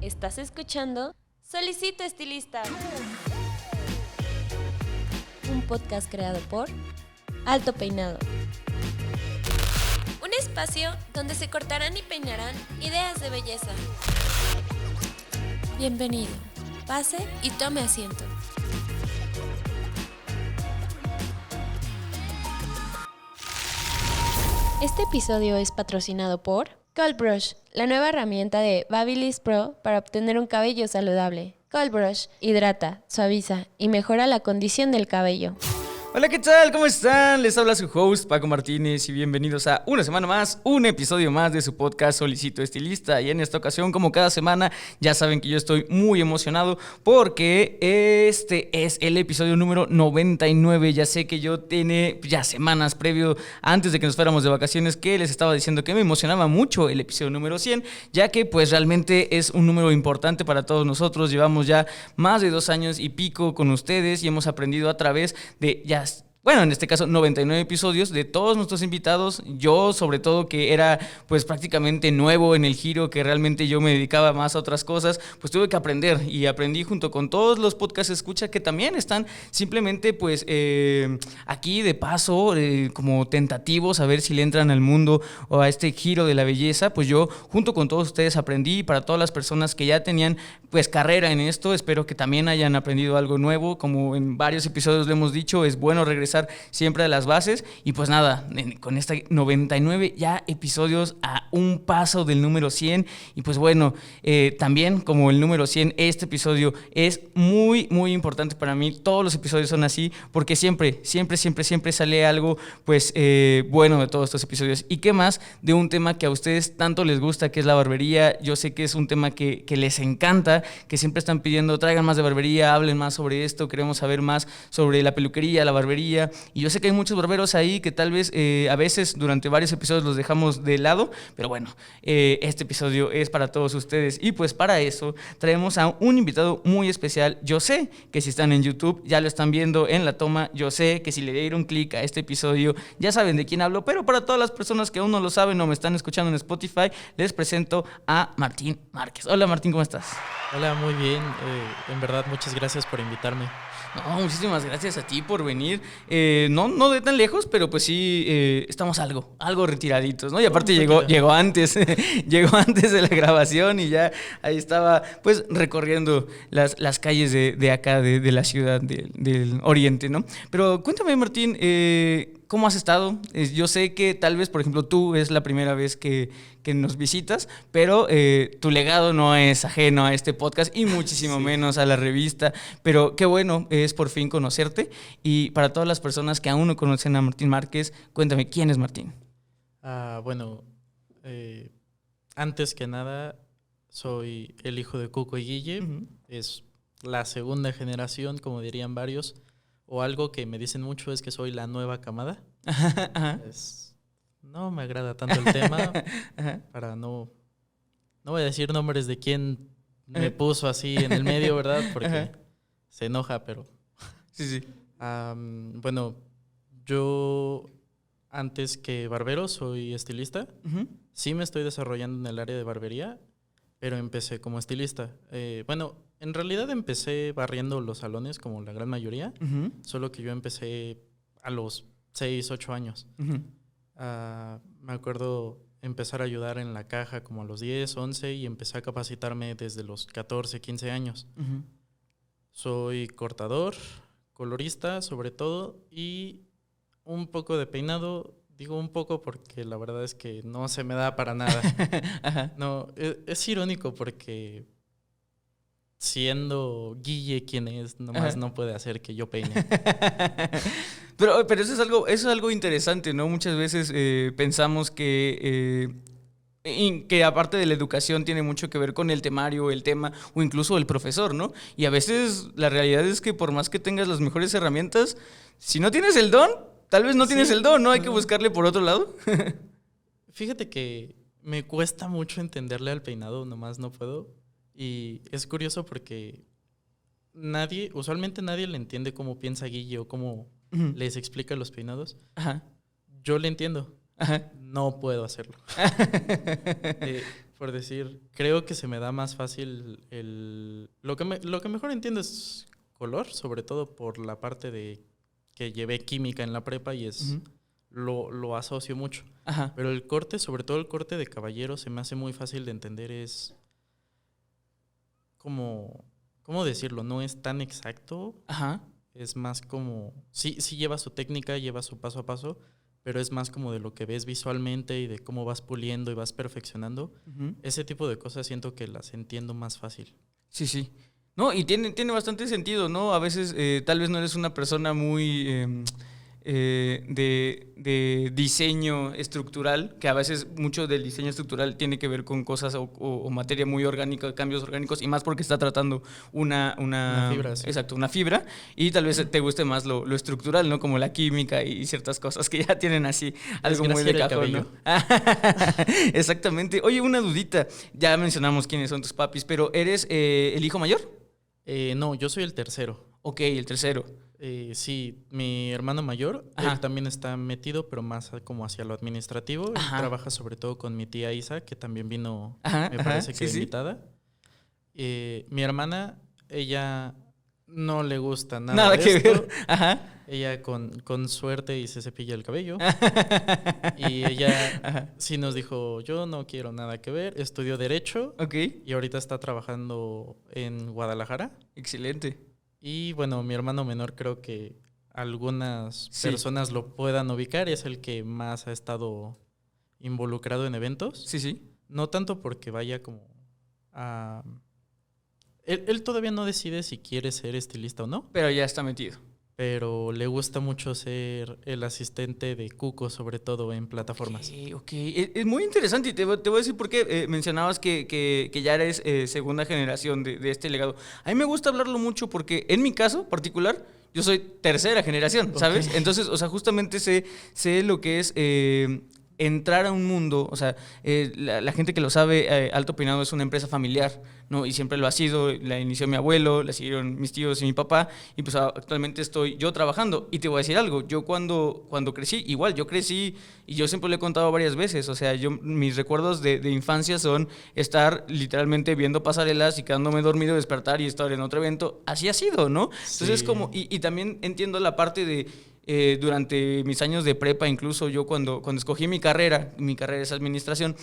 Estás escuchando Solicito Estilista, un podcast creado por Alto Peinado. Un espacio donde se cortarán y peinarán ideas de belleza. Bienvenido, pase y tome asiento. Este episodio es patrocinado por Cold Brush, la nueva herramienta de Babyliss Pro para obtener un cabello saludable. Cold Brush hidrata, suaviza y mejora la condición del cabello. Hola, ¿qué tal? ¿Cómo están? Les habla su host, Paco Martínez, y bienvenidos a una semana más, un episodio más de su podcast Solicito Estilista. Y en esta ocasión, como cada semana, ya saben que yo estoy muy emocionado porque este es el episodio número 99. Ya sé que yo tiene ya semanas previo, antes de que nos fuéramos de vacaciones, que les estaba diciendo que me emocionaba mucho el episodio número 100, ya que pues realmente es un número importante para todos nosotros. Llevamos ya más de 2 años y pico con ustedes y hemos aprendido a través de bueno, en este caso 99 episodios de todos nuestros invitados. Yo sobre todo, que era pues prácticamente nuevo en el giro, que realmente yo me dedicaba más a otras cosas, pues tuve que aprender y aprendí junto con todos los podcasts escucha que también están simplemente pues aquí de paso, como tentativos a ver si le entran al mundo o a este giro de la belleza. Pues yo junto con todos ustedes aprendí. Para todas las personas que ya tenían pues carrera en esto, espero que también hayan aprendido algo nuevo. Como en varios episodios lo hemos dicho, es bueno regresar siempre a las bases. Y pues nada, con esta 99 ya episodios a un paso del número 100. Y pues bueno, también como el número 100, este episodio es muy, muy importante para mí. Todos los episodios son así porque siempre sale algo pues bueno de todos estos episodios. Y qué más de un tema que a ustedes tanto les gusta, que es la barbería. Yo sé que es un tema que les encanta, que siempre están pidiendo, traigan más de barbería, hablen más sobre esto, queremos saber más sobre la peluquería, la barbería. Y yo sé que hay muchos barberos ahí que tal vez a veces durante varios episodios los dejamos de lado, pero bueno, este episodio es para todos ustedes. Y pues para eso traemos a un invitado muy especial. Yo sé que si están en YouTube ya lo están viendo en la toma. Yo sé que si le dieron clic a este episodio ya saben de quién hablo, pero para todas las personas que aún no lo saben o me están escuchando en Spotify, les presento a Martín Márquez. Hola Martín, ¿cómo estás? Hola, muy bien. En verdad, muchas gracias por invitarme. No, muchísimas gracias a ti por venir. No de tan lejos, pero pues sí, estamos algo retiraditos, ¿no? Y aparte llegó antes, llegó antes de la grabación y ya ahí estaba pues recorriendo las calles de acá, de la ciudad del oriente, ¿no? Pero cuéntame, Martín, ¿cómo has estado? Yo sé que tal vez, por ejemplo, tú es la primera vez que nos visitas, pero tu legado no es ajeno a este podcast y muchísimo menos a la revista. Pero qué bueno es por fin conocerte. Y para todas las personas que aún no conocen a Martín Márquez, cuéntame, ¿quién es Martín? Bueno, antes que nada, soy el hijo de Cuco y Guille. Uh-huh. Es la segunda generación, como dirían varios. O algo que me dicen mucho es que soy la nueva camada. Ajá. No me agrada tanto el tema. Para no voy a decir nombres de quién me puso así en el medio, ¿verdad? Porque se enoja, pero... Sí. Bueno, yo antes que barbero soy estilista. Uh-huh. Sí me estoy desarrollando en el área de barbería, pero empecé como estilista. Bueno, en realidad empecé barriendo los salones como la gran mayoría, uh-huh. Solo que yo empecé a los 6, 8 años. Uh-huh. Me acuerdo empezar a ayudar en la caja como a los 10, 11 y empecé a capacitarme desde los 14, 15 años. Uh-huh. Soy cortador, colorista sobre todo, y un poco de peinado. Digo un poco porque la verdad es que no se me da para nada. Ajá. No, es irónico porque siendo Guille quien es, nomás ajá. No puede hacer que yo peine. Pero eso es algo interesante, ¿no? Muchas veces pensamos que aparte de la educación tiene mucho que ver con el temario, el tema o incluso el profesor, ¿no? Y a veces la realidad es que por más que tengas las mejores herramientas, si no tienes el don, tal vez no tienes el don, ¿no? Hay que buscarle por otro lado. Fíjate que me cuesta mucho entenderle al peinado, nomás no puedo. Y es curioso porque usualmente nadie le entiende cómo piensa Guille o cómo uh-huh. les explica los peinados. Ajá. Yo le entiendo. Ajá. No puedo hacerlo. por decir, creo que se me da más fácil lo que mejor entiendo es color, sobre todo por la parte de que llevé química en la prepa y es lo asocio mucho. Ajá. Pero el corte, sobre todo el corte de caballero, se me hace muy fácil de entender. Es como, ¿cómo decirlo? No es tan exacto. Ajá. Es más como, sí lleva su técnica, lleva su paso a paso, pero es más como de lo que ves visualmente y de cómo vas puliendo y vas perfeccionando. Ese tipo de cosas siento que las entiendo más fácil. Sí, sí. No, y tiene bastante sentido, ¿no? A veces tal vez no eres una persona muy de diseño estructural, que a veces mucho del diseño estructural tiene que ver con cosas o materia muy orgánica, cambios orgánicos, y más porque está tratando una fibra, sí. Exacto, una fibra, y tal vez te guste más lo estructural, ¿no? Como la química y ciertas cosas que ya tienen así algo muy de cajón, ¿no? Exactamente. Oye, una dudita. Ya mencionamos quiénes son tus papis, pero ¿eres el hijo mayor? No, yo soy el tercero. Ok, el tercero. Sí, mi hermano mayor, Ajá. él también está metido, pero más como hacia lo administrativo. Él trabaja sobre todo con mi tía Isa, que también vino, me parece que sí, invitada. Mi hermana, ella no le gusta Nada de que esto. ver. Ajá. Ella con suerte y se cepilla el cabello. Y ella sí nos dijo, yo no quiero nada que ver. Estudió Derecho. Ok. Y ahorita está trabajando en Guadalajara. Excelente. Y bueno, mi hermano menor creo que algunas personas lo puedan ubicar. Es el que más ha estado involucrado en eventos. Sí, sí. No tanto porque vaya como a... Él todavía no decide si quiere ser estilista o no. Pero ya está metido. Pero le gusta mucho ser el asistente de Cuco, sobre todo en plataformas. Ok. Es muy interesante y te voy a decir por qué mencionabas que ya eres segunda generación de este legado. A mí me gusta hablarlo mucho porque en mi caso particular yo soy tercera generación, ¿sabes? Okay. Entonces, o sea, justamente sé lo que es entrar a un mundo, o sea, la gente que lo sabe, Alto Peinado es una empresa familiar, ¿no? Y siempre lo ha sido, la inició mi abuelo, la siguieron mis tíos y mi papá, y pues actualmente estoy yo trabajando. Y te voy a decir algo, yo cuando crecí, igual, yo crecí, y yo siempre lo he contado varias veces, o sea, mis recuerdos de infancia son estar literalmente viendo pasarelas y quedándome dormido, despertar y estar en otro evento, así ha sido, ¿no? Sí. Entonces, como, y también entiendo la parte de... durante mis años de prepa, incluso yo cuando escogí mi carrera es administración,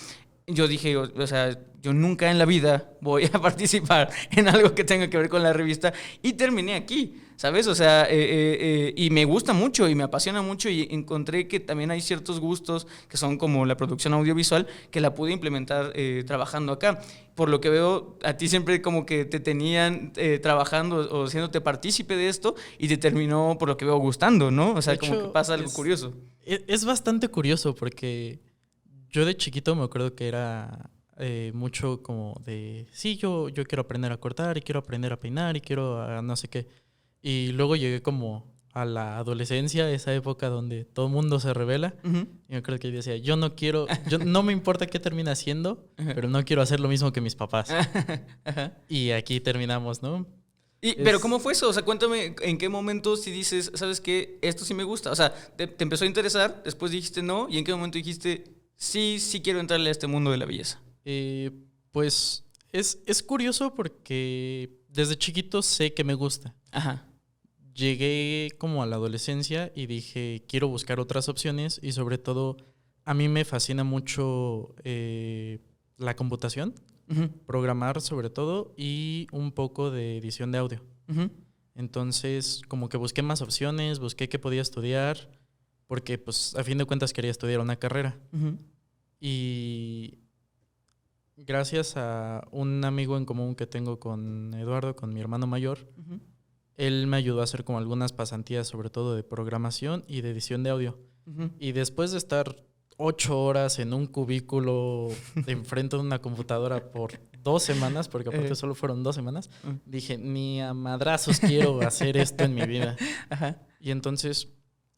yo dije, o sea, yo nunca en la vida voy a participar en algo que tenga que ver con la revista y terminé aquí, ¿sabes? O sea, y me gusta mucho y me apasiona mucho y encontré que también hay ciertos gustos que son como la producción audiovisual que la pude implementar trabajando acá. Por lo que veo, a ti siempre como que te tenían trabajando o siéndote partícipe de esto y te terminó, por lo que veo, gustando, ¿no? O sea, como que pasa algo curioso. Es bastante curioso porque yo de chiquito me acuerdo que era mucho como de, sí, yo quiero aprender a cortar y quiero aprender a peinar y quiero no sé qué. Y luego llegué como a la adolescencia, esa época donde todo el mundo se revela. Y me acuerdo que yo decía, yo no me importa qué termine haciendo, pero no quiero hacer lo mismo que mis papás. Y aquí terminamos, ¿no? Pero ¿cómo fue eso? O sea, cuéntame en qué momento si dices, ¿sabes qué? Esto sí me gusta. O sea, te empezó a interesar, después dijiste no, y en qué momento dijiste, sí quiero entrarle a este mundo de la belleza. Pues es curioso porque desde chiquito sé que me gusta. Ajá. Llegué como a la adolescencia y dije, quiero buscar otras opciones y sobre todo a mí me fascina mucho la computación, programar sobre todo y un poco de edición de audio. Entonces como que busqué más opciones, busqué qué podía estudiar porque pues a fin de cuentas quería estudiar una carrera. Y gracias a un amigo en común que tengo con Eduardo, con mi hermano mayor, él me ayudó a hacer como algunas pasantías, sobre todo de programación y de edición de audio. Y después de estar 8 horas en un cubículo enfrente de una computadora por 2 semanas, porque aparte solo fueron 2 semanas, dije, ni a madrazos quiero hacer esto en mi vida. Y entonces,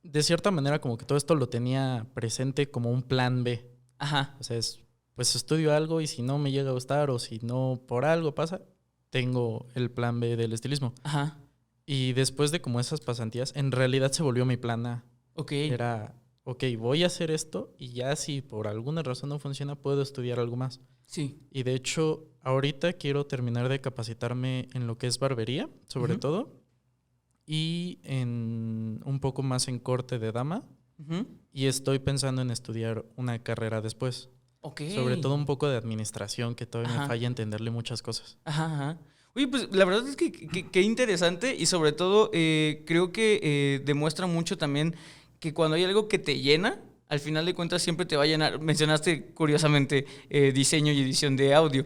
de cierta manera, como que todo esto lo tenía presente como un plan B. O sea, pues estudio algo y si no me llega a gustar o si no por algo pasa, tengo el plan B del estilismo. Y después de como esas pasantías, en realidad se volvió mi plan A. Era, voy a hacer esto y ya si por alguna razón no funciona, puedo estudiar algo más. Sí. Y de hecho, ahorita quiero terminar de capacitarme en lo que es barbería, sobre todo, y en un poco más en corte de dama. Y estoy pensando en estudiar una carrera después. Ok. Sobre todo un poco de administración, que todavía me falla entenderle muchas cosas. Ajá. Oye, pues la verdad es que qué interesante y sobre todo creo que demuestra mucho también que cuando hay algo que te llena, al final de cuentas siempre te va a llenar. Mencionaste curiosamente diseño y edición de audio.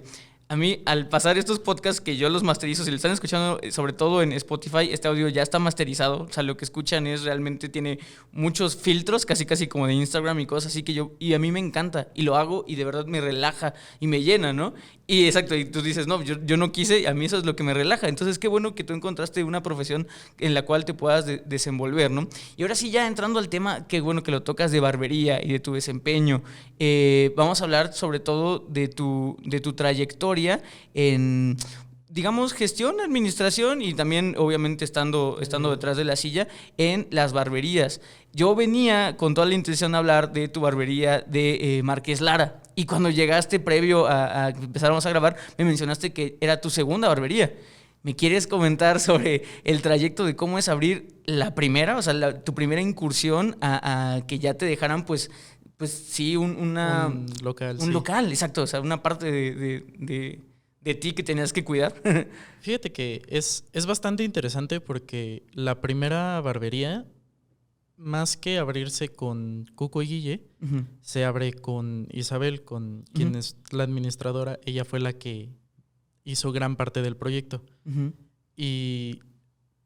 A mí, al pasar estos podcasts que yo los masterizo, si lo están escuchando, sobre todo en Spotify, este audio ya está masterizado. O sea, lo que escuchan es realmente tiene muchos filtros, casi como de Instagram y cosas así y a mí me encanta. Y lo hago y de verdad me relaja y me llena, ¿no? Y exacto, y tú dices, no, yo no quise, y a mí eso es lo que me relaja. Entonces, qué bueno que tú encontraste una profesión en la cual te puedas desenvolver, ¿no? Y ahora sí, ya entrando al tema, qué bueno que lo tocas de barbería y de tu desempeño. Vamos a hablar sobre todo de tu trayectoria en, digamos, gestión, administración y también, obviamente, estando detrás de la silla en las barberías. Yo venía con toda la intención de hablar de tu barbería de Márquez Lara. Y cuando llegaste previo a que empezáramos a grabar, me mencionaste que era tu segunda barbería. ¿Me quieres comentar sobre el trayecto de cómo es abrir la primera, o sea, tu primera incursión a que ya te dejaran, pues sí, un local. Un local, exacto, o sea, una parte de ti que tenías que cuidar. Fíjate que es bastante interesante porque la primera barbería, más que abrirse con Cuco y Guille, se abre con Isabel, con quien es la administradora. Ella fue la que hizo gran parte del proyecto. Y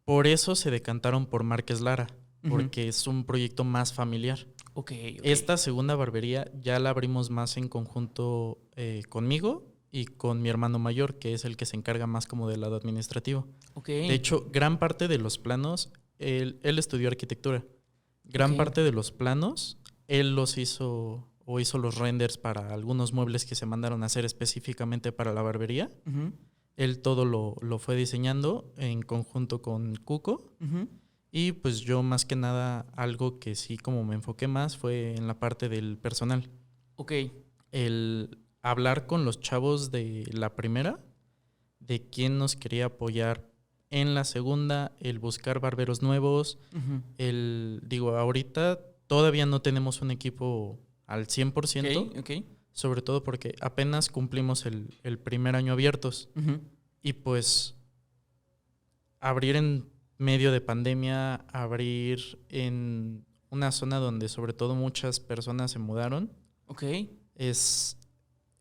por eso se decantaron por Márquez Lara, porque es un proyecto más familiar. Okay. Esta segunda barbería ya la abrimos más en conjunto conmigo y con mi hermano mayor, que es el que se encarga más como del lado administrativo. Okay. De hecho, gran parte de los planos, él estudió arquitectura. Gran parte de los planos, él los hizo o hizo los renders para algunos muebles que se mandaron a hacer específicamente para la barbería. Él todo lo fue diseñando en conjunto con Cuco. Y pues yo más que nada, algo que sí como me enfoqué más fue en la parte del personal. Ok. El hablar con los chavos de la primera, de quién nos quería apoyar en la segunda, el buscar barberos nuevos, ahorita todavía no tenemos un equipo al 100%, Okay. Sobre todo porque apenas cumplimos el primer año abiertos. Y pues abrir en medio de pandemia, abrir en una zona donde sobre todo muchas personas se mudaron,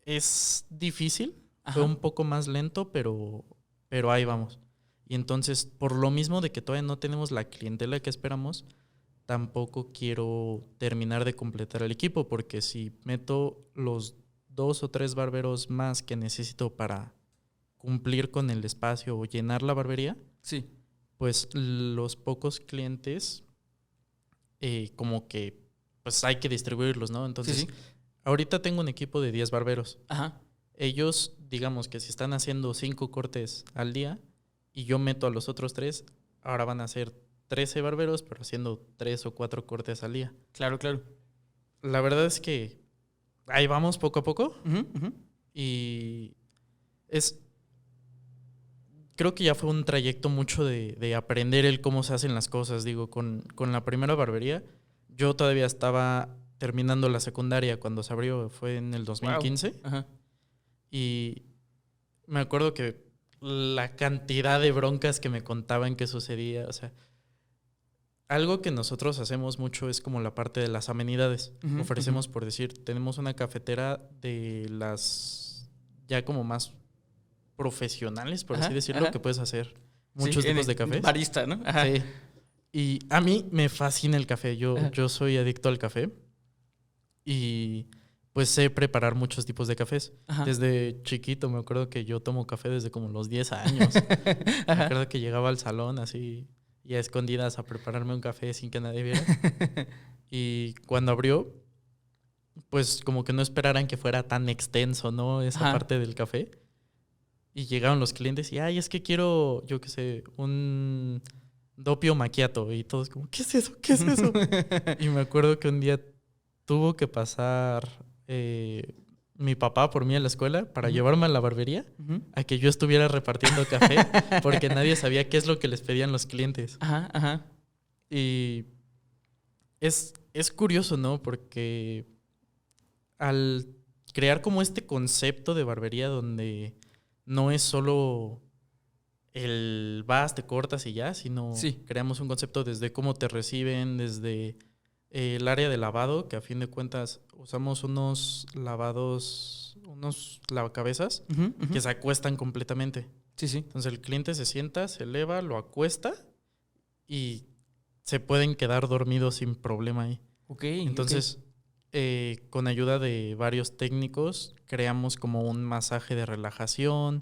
es difícil. Fue un poco más lento, pero ahí vamos. Y entonces, por lo mismo de que todavía no tenemos la clientela que esperamos, tampoco quiero terminar de completar el equipo, porque si meto los 2 o 3 barberos más que necesito para cumplir con el espacio o llenar la barbería, sí, pues los pocos clientes como que pues hay que distribuirlos, ¿no? Entonces, sí. Ahorita tengo un equipo de 10 barberos. Ellos, digamos que si están haciendo 5 cortes al día y yo meto a los otros 3, ahora van a ser 13 barberos, pero haciendo 3 o 4 cortes al día. Claro. La verdad es que ahí vamos poco a poco. Y creo que ya fue un trayecto mucho de aprender el cómo se hacen las cosas. Digo, con la primera barbería, yo todavía estaba terminando la secundaria cuando se abrió, fue en el 2015. Wow. Y me acuerdo que la cantidad de broncas que me contaban que sucedía, o sea, algo que nosotros hacemos mucho es como la parte de las amenidades. Ofrecemos, por decir, tenemos una cafetera de las ya como más profesionales, por así decirlo, que puedes hacer muchos tipos de cafés. Barista, ¿no? Sí. Y a mí me fascina el café. Yo soy adicto al café. Y pues sé preparar muchos tipos de cafés. Desde chiquito me acuerdo que yo tomo café desde como los 10 años. Me acuerdo que llegaba al salón así y a escondidas a prepararme un café sin que nadie viera. Y cuando abrió, pues como que no esperaran que fuera tan extenso, ¿no? Esa parte del café. Y llegaron los clientes y, ay, es que quiero, yo qué sé, un doppio macchiato. Y todos como, ¿qué es eso? ¿Qué es eso? Y me acuerdo que un día tuvo que pasar mi papá por mí a la escuela para Ujú. llevarme a la barbería Ujú. a que yo estuviera repartiendo café porque nadie sabía qué es lo que les pedían los clientes. Ajá, ajá. Y es curioso, ¿no? Porque al crear como este concepto de barbería donde no es solo el vas, te cortas y ya, sino Sí. creamos un concepto desde cómo te reciben, desde el área de lavado, que a fin de cuentas usamos unos lavacabezas Ujú, ujú. que se acuestan completamente. Sí, sí. Entonces el cliente se sienta, se eleva, lo acuesta y se pueden quedar dormidos sin problema ahí. Ok. Entonces, con ayuda de varios técnicos, creamos como un masaje de relajación.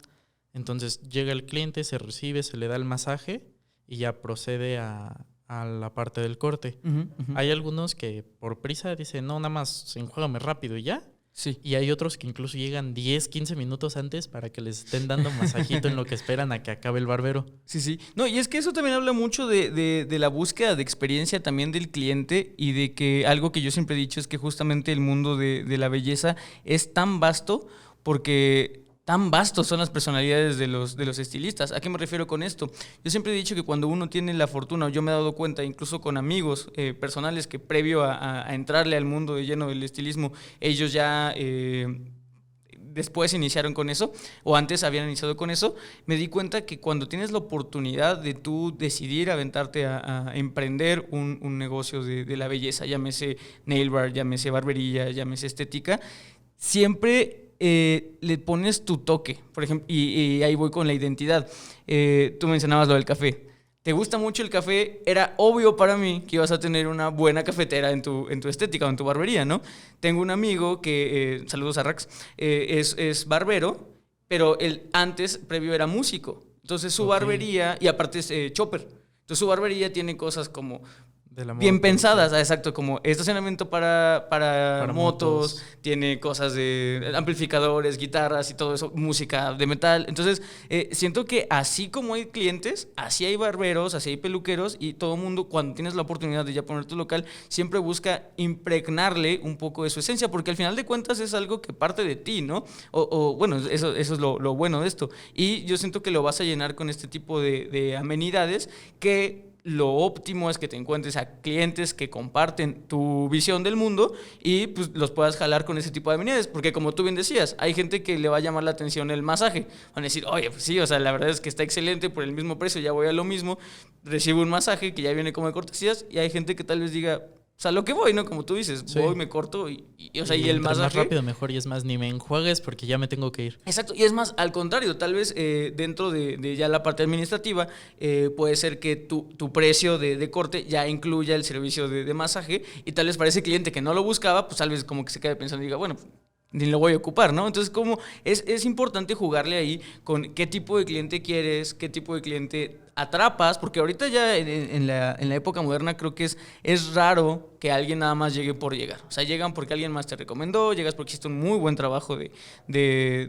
Entonces llega el cliente, se recibe, se le da el masaje y ya procede a la parte del corte. Ujú, ujú. Hay algunos que por prisa dicen, no, nada más enjuágame rápido y ya. Sí. Y hay otros que incluso llegan 10, 15 minutos antes para que les estén dando masajito en lo que esperan a que acabe el barbero. Sí, sí. No, y es que eso también habla mucho de la búsqueda de experiencia también del cliente y de que algo que yo siempre he dicho es que justamente el mundo de la belleza es tan vasto porque tan vastos son las personalidades de los estilistas. ¿A qué me refiero con esto? Yo siempre he dicho que cuando uno tiene la fortuna, o yo me he dado cuenta, incluso con amigos personales que previo a entrarle al mundo de lleno del estilismo, ellos ya... después iniciaron con eso, o antes habían iniciado con eso, me di cuenta que cuando tienes la oportunidad de tú decidir aventarte a emprender un negocio de la belleza, llámese nail bar, llámese barbería, llámese estética, siempre le pones tu toque, por ejemplo, y ahí voy con la identidad. Tú mencionabas lo del café. ¿Te gusta mucho el café? Era obvio para mí que ibas a tener una buena cafetera en tu estética o en tu barbería, ¿no? Tengo un amigo que, saludos a Rax, es barbero, pero él antes, previo, era músico. Entonces su Ok. barbería, y aparte es chopper, entonces su barbería tiene cosas como De la bien moto, pensadas, sí. exacto, como estacionamiento para Para motos, motos. tiene cosas de amplificadores, guitarras y todo eso, música de metal. Entonces, siento que así como hay clientes, así hay barberos, así hay peluqueros y todo el mundo, cuando tienes la oportunidad de ya poner tu local, siempre busca impregnarle un poco de su esencia, porque al final de cuentas es algo que parte de ti, ¿no? Bueno, eso es lo bueno de esto. Y yo siento que lo vas a llenar con este tipo de amenidades que lo óptimo es que te encuentres a clientes que comparten tu visión del mundo y pues los puedas jalar con ese tipo de amenidades, porque como tú bien decías, hay gente que le va a llamar la atención el masaje, van a decir, oye, pues sí, o sea, la verdad es que está excelente por el mismo precio, ya voy a lo mismo, recibo un masaje que ya viene como de cortesías y hay gente que tal vez diga, o sea, lo que voy, ¿no? Como tú dices, Sí. voy, me corto o sea, Y y el entre más masaje... rápido mejor y es más, ni me enjuagues porque ya me tengo que ir. Exacto, y es más, al contrario, tal vez dentro de ya la parte administrativa puede ser que tu precio de corte ya incluya el servicio de masaje y tal vez para ese cliente que no lo buscaba, pues tal vez como que se quede pensando y diga, bueno, ni lo voy a ocupar, ¿no? Entonces, como es importante jugarle ahí con qué tipo de cliente quieres, qué tipo de cliente atrapas, porque ahorita ya en la época moderna creo que es raro que alguien nada más llegue por llegar. O sea, llegan porque alguien más te recomendó, llegas porque hiciste un muy buen trabajo de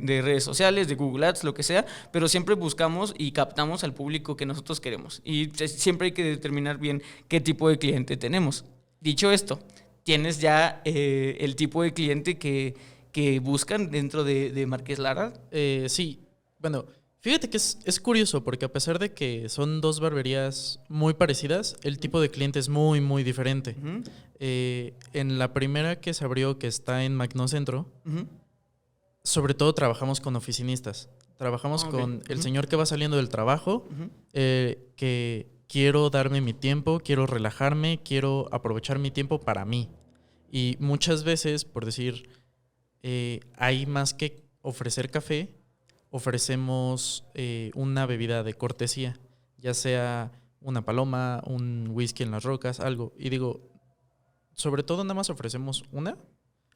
redes sociales, de Google Ads, lo que sea, pero siempre buscamos y captamos al público que nosotros queremos. Y siempre hay que determinar bien qué tipo de cliente tenemos. Dicho esto, tienes ya el tipo de cliente que buscan dentro de Marqués Lara. Sí, bueno, fíjate que es curioso porque a pesar de que son dos barberías muy parecidas, el tipo de cliente es muy, muy diferente. Uh-huh. En la primera que se abrió, que está en Magnocentro, Uh-huh. sobre todo trabajamos con oficinistas. Trabajamos Ok. con el Uh-huh. señor que va saliendo del trabajo, Uh-huh. que quiero darme mi tiempo, quiero relajarme, quiero aprovechar mi tiempo para mí. Y muchas veces, por decir, hay más que ofrecer café, ofrecemos una bebida de cortesía, ya sea una paloma, un whisky en las rocas, algo. Y digo, sobre todo nada más ofrecemos una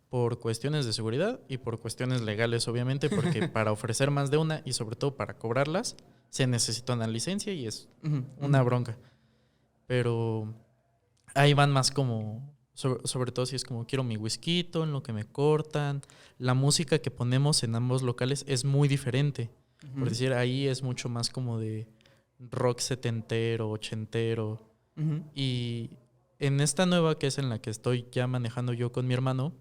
por cuestiones de seguridad y por cuestiones legales, obviamente, porque para ofrecer más de una y sobre todo para cobrarlas, se necesita una licencia y es Uh-huh. una bronca. Pero ahí van más como, sobre todo si es como quiero mi whisky en lo que me cortan. La música que ponemos en ambos locales es muy diferente. Uh-huh. Por decir, ahí es mucho más como de rock setentero, ochentero. Uh-huh. Y en esta nueva, que es en la que estoy ya manejando yo con mi hermano,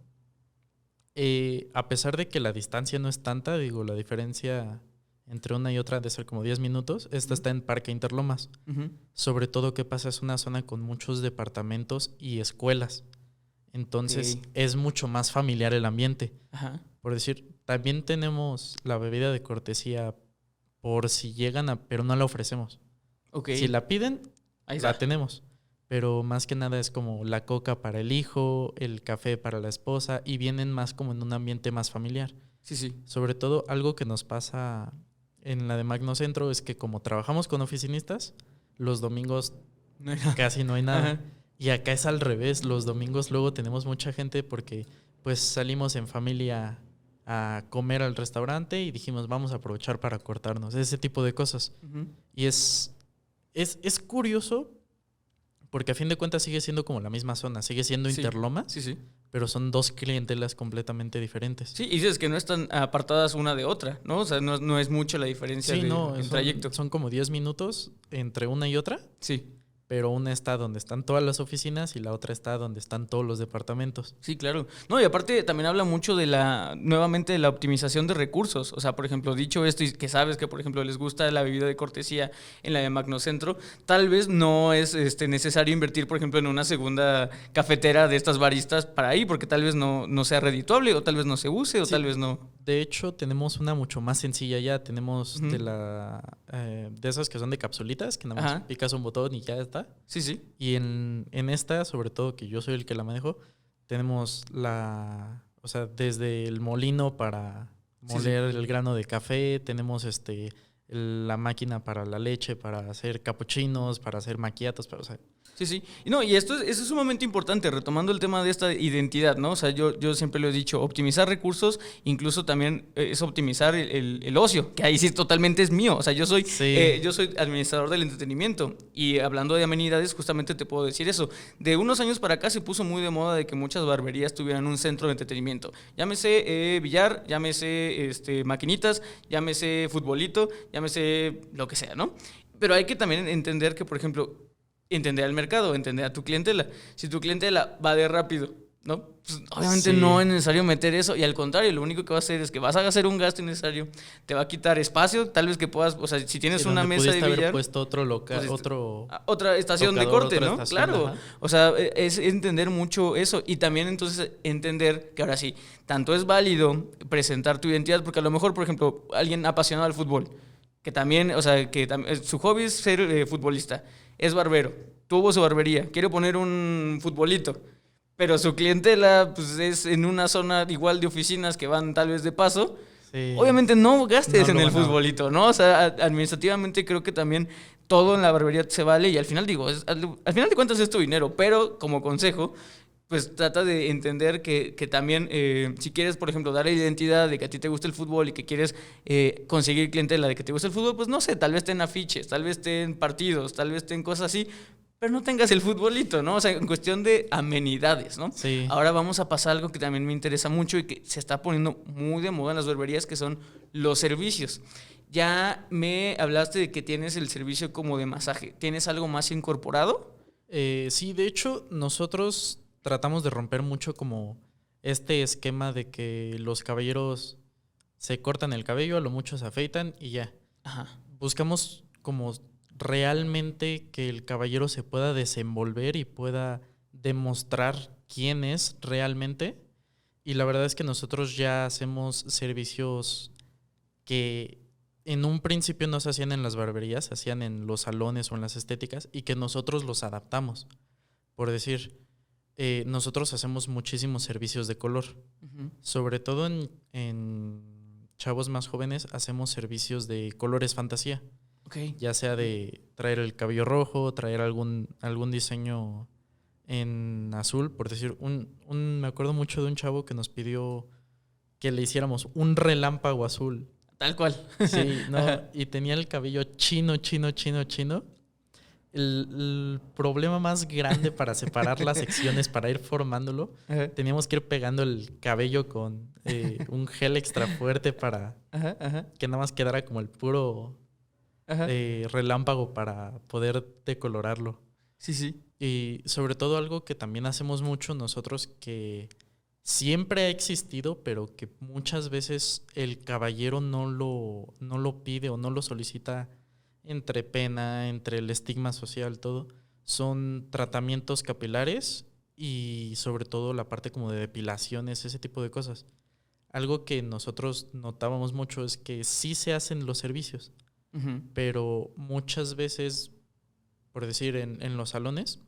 A pesar de que la distancia no es tanta, digo, la diferencia entre una y otra de ser como 10 minutos, esta está en Parque Interlomas. Ujú. Sobre todo, ¿qué pasa? Es una zona con muchos departamentos y escuelas. Entonces, Ok. es mucho más familiar el ambiente. Ajá. Por decir, también tenemos la bebida de cortesía por si llegan a, pero no la ofrecemos. Ok. Si la piden, Ahí la está. tenemos. Pero más que nada es como la coca para el hijo, el café para la esposa y vienen más como en un ambiente más familiar. Sí, sí. Sobre todo algo que nos pasa en la de Magno Centro es que como trabajamos con oficinistas, los domingos No hay nada. casi no hay nada. Ajá. Y acá es al revés, los domingos luego tenemos mucha gente porque pues salimos en familia a comer al restaurante y dijimos vamos a aprovechar para cortarnos, ese tipo de cosas. Ujú. Y es curioso porque a fin de cuentas sigue siendo como la misma zona, sigue siendo Sí. Interlomas, Sí, sí. pero son dos clientelas completamente diferentes. Sí, y dices que no están apartadas una de otra, ¿no? O sea, no es mucho la diferencia Sí, no, en trayecto. son como 10 minutos entre una y otra, Sí, pero una está donde están todas las oficinas y la otra está donde están todos los departamentos. sí, claro. No, y aparte también habla mucho nuevamente de la optimización de recursos. O sea, por ejemplo, dicho esto y que sabes que, por ejemplo, les gusta la bebida de cortesía en la de Magnocentro, tal vez no es necesario invertir, por ejemplo, en una segunda cafetera de estas baristas para ahí, porque tal vez no sea redituable, o tal vez no se use, o Sí. tal vez no. De hecho, tenemos una mucho más sencilla ya. Tenemos Ujú. de esas que son de capsulitas, que nada más Ajá. picas un botón y ya está. Sí, sí. Y en esta, sobre todo que yo soy el que la manejo, tenemos o sea, desde el molino para Sí, sí. moler el grano de café, tenemos la máquina para la leche, para hacer capuchinos, para hacer macchiatos, o sea, Sí, sí. Y no, y eso es sumamente importante, retomando el tema de esta identidad, ¿no? O sea, yo siempre lo he dicho, optimizar recursos, incluso también es optimizar el ocio, que ahí sí totalmente es mío. O sea, Sí. yo soy administrador del entretenimiento y hablando de amenidades, justamente te puedo decir eso. De unos años para acá se puso muy de moda de que muchas barberías tuvieran un centro de entretenimiento. Llámese billar, llámese maquinitas, llámese futbolito, llámese lo que sea, ¿no? Pero hay que también entender que, por ejemplo, entender al mercado, entender a tu clientela. Si tu clientela va de rápido, ¿no? Pues, obviamente Sí. no es necesario meter eso y al contrario, lo único que va a hacer es que vas a hacer un gasto innecesario, te va a quitar espacio, tal vez que puedas, o sea, si tienes Sí, una donde mesa de pudiste haber billar, puesto otro local, pues, otro otra estación de tocador, corte, otra ¿no? estación, Claro. ajá. O sea, es entender mucho eso y también entonces entender que ahora sí, tanto es válido presentar tu identidad, porque a lo mejor, por ejemplo, alguien apasionado al fútbol, que también, o sea, su hobby es ser futbolista, es barbero, tuvo su barbería, quiere poner un futbolito, pero su clientela pues, es en una zona igual de oficinas que van tal vez de paso. Sí. Obviamente no gastes No en lo el van a- futbolito, ¿no? O sea, administrativamente creo que también todo en la barbería se vale y al final digo, al final de cuentas es tu dinero, pero como consejo, pues trata de entender que también si quieres, por ejemplo, dar la identidad de que a ti te gusta el fútbol y que quieres conseguir clientela de que te gusta el fútbol, pues no sé, tal vez ten afiches, tal vez ten partidos, tal vez ten cosas así, pero no tengas el futbolito, ¿no? O sea, en cuestión de amenidades, ¿no? Sí. Ahora vamos a pasar a algo que también me interesa mucho y que se está poniendo muy de moda en las barberías, que son los servicios. Ya me hablaste de que tienes el servicio como de masaje. ¿Tienes algo más incorporado? Sí, de hecho, nosotros tratamos de romper mucho como este esquema de que los caballeros se cortan el cabello, a lo mucho se afeitan y ya. Ajá. Buscamos como realmente que el caballero se pueda desenvolver y pueda demostrar quién es realmente. Y la verdad es que nosotros ya hacemos servicios que en un principio no se hacían en las barberías, se hacían en los salones o en las estéticas y que nosotros los adaptamos. Por decir, nosotros hacemos muchísimos servicios de color. Ujú. Sobre todo en chavos más jóvenes hacemos servicios de colores fantasía. Ok. Ya sea de traer el cabello rojo, traer algún diseño en azul. Por decir, me acuerdo mucho de un chavo que nos pidió que le hiciéramos un relámpago azul. Tal cual. Sí, no, y tenía el cabello chino. El problema más grande para separar las secciones, para ir formándolo, Ajá, teníamos que ir pegando el cabello con un gel extra fuerte para ajá, que nada más quedara como el puro ajá. relámpago para poder decolorarlo. Sí, sí. Y sobre todo algo que también hacemos mucho nosotros que siempre ha existido, pero que muchas veces el caballero no lo pide o no lo solicita entre pena, entre el estigma social, todo. Son tratamientos capilares y sobre todo la parte como de depilaciones, ese tipo de cosas. Algo que nosotros notábamos mucho es que sí se hacen los servicios, pero muchas veces, por decir, en los salones,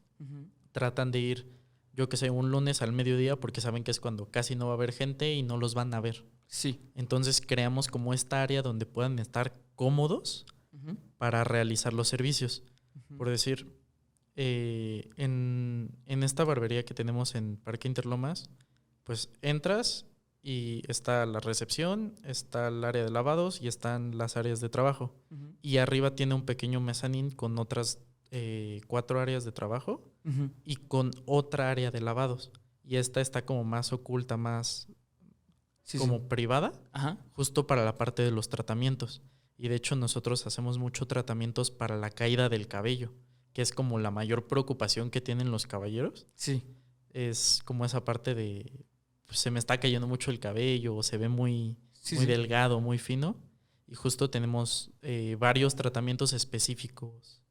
tratan de ir, yo que sé, un lunes al mediodía porque saben que es cuando casi no va a haber gente y no los van a ver. Sí. Entonces creamos como esta área donde puedan estar cómodos para realizar los servicios. Por decir, en esta barbería que tenemos en Parque Interlomas, pues entras y está la recepción, está el área de lavados y están las áreas de trabajo. Y arriba tiene un pequeño mezanín con otras 4 áreas de trabajo y con otra área de lavados. Y esta está como más oculta, más privada, justo para la parte de los tratamientos. Y de hecho nosotros hacemos mucho tratamientos para la caída del cabello, que es como la mayor preocupación que tienen los caballeros. Sí. Es como esa parte de, pues, se me está cayendo mucho el cabello o se ve muy delgado, muy fino. Y justo tenemos varios tratamientos específicos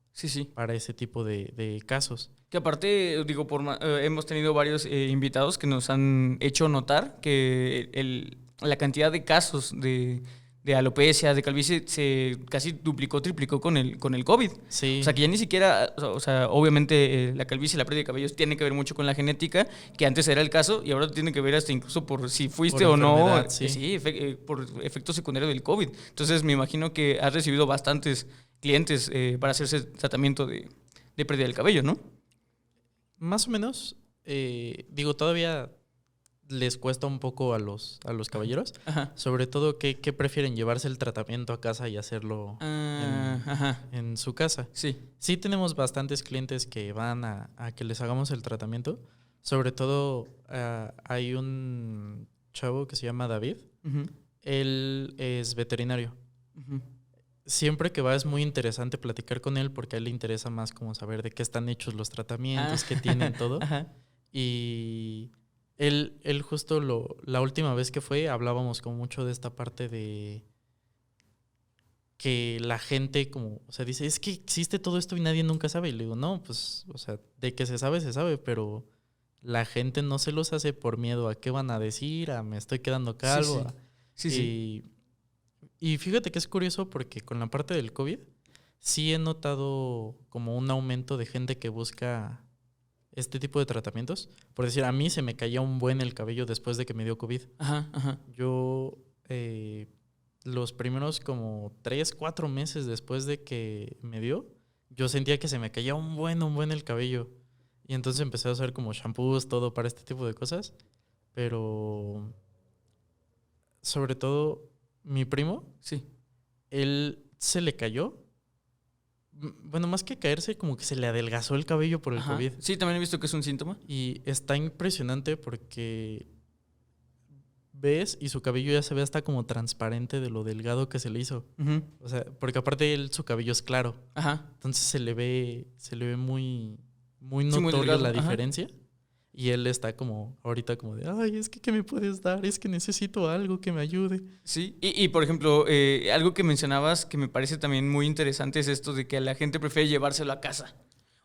para ese tipo de casos. Que aparte, digo, hemos tenido varios invitados que nos han hecho notar que la cantidad de casos de alopecia, de calvicie, se casi duplicó, triplicó con el COVID. Sí. O sea, que ya ni siquiera, o sea, obviamente la calvicie y la pérdida de cabellos tiene que ver mucho con la genética, que antes era el caso, y ahora tiene que ver hasta incluso por si fuiste o no. Sí, por efecto secundario del COVID. Entonces, me imagino que has recibido bastantes clientes para hacerse tratamiento de pérdida del cabello, ¿no? Más o menos. Digo, todavía les cuesta un poco a los caballeros. Sobre todo, ¿qué prefieren? ¿Llevarse el tratamiento a casa y hacerlo en su casa? Sí tenemos bastantes clientes que van a que les hagamos el tratamiento. Sobre todo, hay un chavo que se llama David. Él es veterinario. Siempre que va es muy interesante platicar con él porque a él le interesa más como saber de qué están hechos los tratamientos, qué tienen todo. Y él justo la última vez que fue hablábamos como mucho de esta parte de que la gente como, o sea, dice, es que existe todo esto y nadie nunca sabe. Y le digo, no, pues, o sea, de que se sabe, pero la gente no se los hace por miedo a qué van a decir, a me estoy quedando calvo. Y fíjate que es curioso porque con la parte del COVID sí he notado como un aumento de gente que busca este tipo de tratamientos. Por decir, a mí se me caía un buen el cabello después de que me dio COVID. Yo los primeros como 3-4 meses después de que me dio, yo sentía que se me caía un buen el cabello. Y entonces empecé a usar como shampoos, todo para este tipo de cosas. Pero sobre todo mi primo, él se le cayó. Bueno, más que caerse, como que se le adelgazó el cabello por el COVID. Sí, también he visto que es un síntoma. Y está impresionante porque ves y su cabello ya se ve hasta como transparente de lo delgado que se le hizo. O sea, porque aparte su cabello es claro. Entonces se le ve muy notorio la diferencia. Y él está como, ahorita como de, ay, es que ¿qué me puedes dar? Es que necesito algo que me ayude. Sí, y por ejemplo, algo que mencionabas que me parece también muy interesante es esto de que la gente prefiere llevárselo a casa.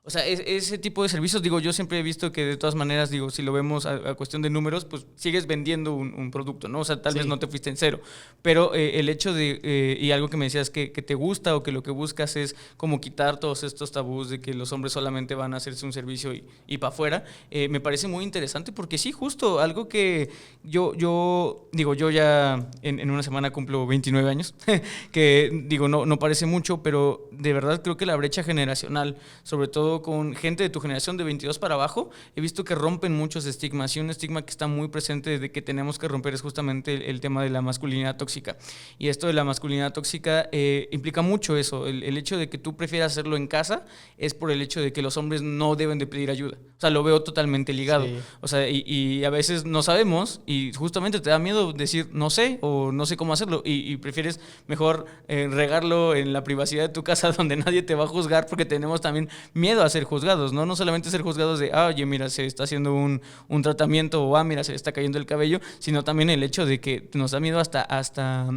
O sea, ese tipo de servicios, digo, yo siempre he visto que de todas maneras, digo, si lo vemos a cuestión de números, pues sigues vendiendo un producto, ¿no? O sea, tal vez no te fuiste en cero, pero el hecho de, y algo que me decías que te gusta o que lo que buscas es como quitar todos estos tabús de que los hombres solamente van a hacerse un servicio y para afuera, me parece muy interesante porque sí, justo algo que yo ya en una semana cumplo 29 años, que digo, no parece mucho, pero de verdad creo que la brecha generacional, sobre todo con gente de tu generación de 22 para abajo, he visto que rompen muchos estigmas y un estigma que está muy presente de que tenemos que romper es justamente el tema de la masculinidad tóxica. Y esto de la masculinidad tóxica implica mucho eso, el hecho de que tú prefieras hacerlo en casa es por el hecho de que los hombres no deben de pedir ayuda. O sea, lo veo totalmente ligado. O sea, y a veces no sabemos y justamente te da miedo decir no sé o no sé cómo hacerlo y prefieres mejor regarlo en la privacidad de tu casa donde nadie te va a juzgar porque tenemos también miedo miedo a ser juzgados, ¿no? No solamente ser juzgados de, oye, mira, se está haciendo un tratamiento o, mira, se le está cayendo el cabello, sino también el hecho de que nos da miedo hasta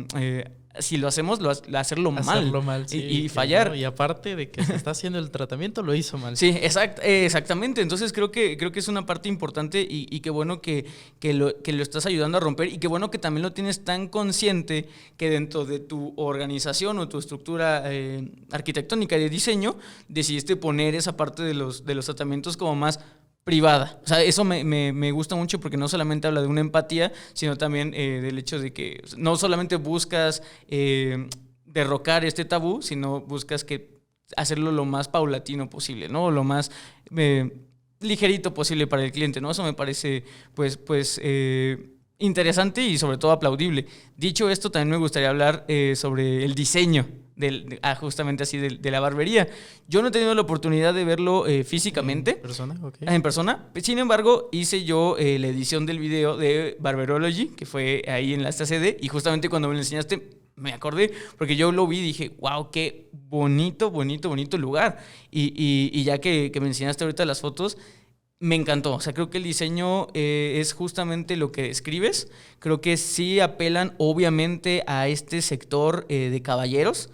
si lo hacemos, hacerlo mal sí, y fallar. No, y aparte de que se está haciendo el tratamiento, lo hizo mal. Sí, exactamente. Entonces creo que es una parte importante y qué bueno que lo estás ayudando a romper y qué bueno que también lo tienes tan consciente que dentro de tu organización o tu estructura arquitectónica de diseño decidiste poner esa parte de los tratamientos como más privada. O sea, eso me gusta mucho porque no solamente habla de una empatía, sino también del hecho de que no solamente buscas derrocar este tabú, sino buscas hacerlo lo más paulatino posible, ¿no? Lo más ligerito posible para el cliente, ¿no? Eso me parece, pues interesante y sobre todo aplaudible. Dicho esto, también me gustaría hablar sobre el diseño justamente así de la barbería. Yo no he tenido la oportunidad de verlo físicamente. ¿En persona? Okay. En persona. Sin embargo, hice yo la edición del video de Barberology, que fue ahí en la sede, y justamente cuando me lo enseñaste me acordé, porque yo lo vi y dije, wow, qué bonito lugar. Y ya que me enseñaste ahorita las fotos, me encantó. O sea, creo que el diseño es justamente lo que describes. Creo que sí apelan obviamente a este sector de caballeros,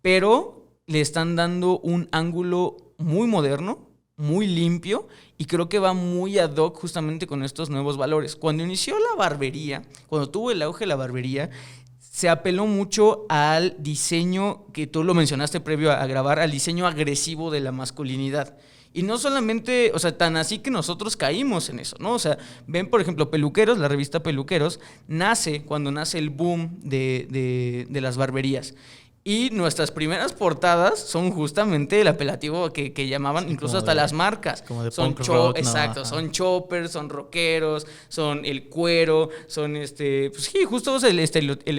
pero le están dando un ángulo muy moderno, muy limpio, y creo que va muy ad hoc justamente con estos nuevos valores. Cuando inició la barbería, cuando tuvo el auge la barbería, se apeló mucho al diseño, que tú lo mencionaste previo a grabar, al diseño agresivo de la masculinidad. Y no solamente, o sea, tan así que nosotros caímos en eso, ¿no? O sea, ven, por ejemplo, Peluqueros, la revista Peluqueros, nace cuando nace el boom de las barberías. Y nuestras primeras portadas son justamente el apelativo que llamaban, sí, incluso hasta las marcas. Como de son punk rock, exacto, son choppers, son rockeros, son el cuero, son pues sí, justo el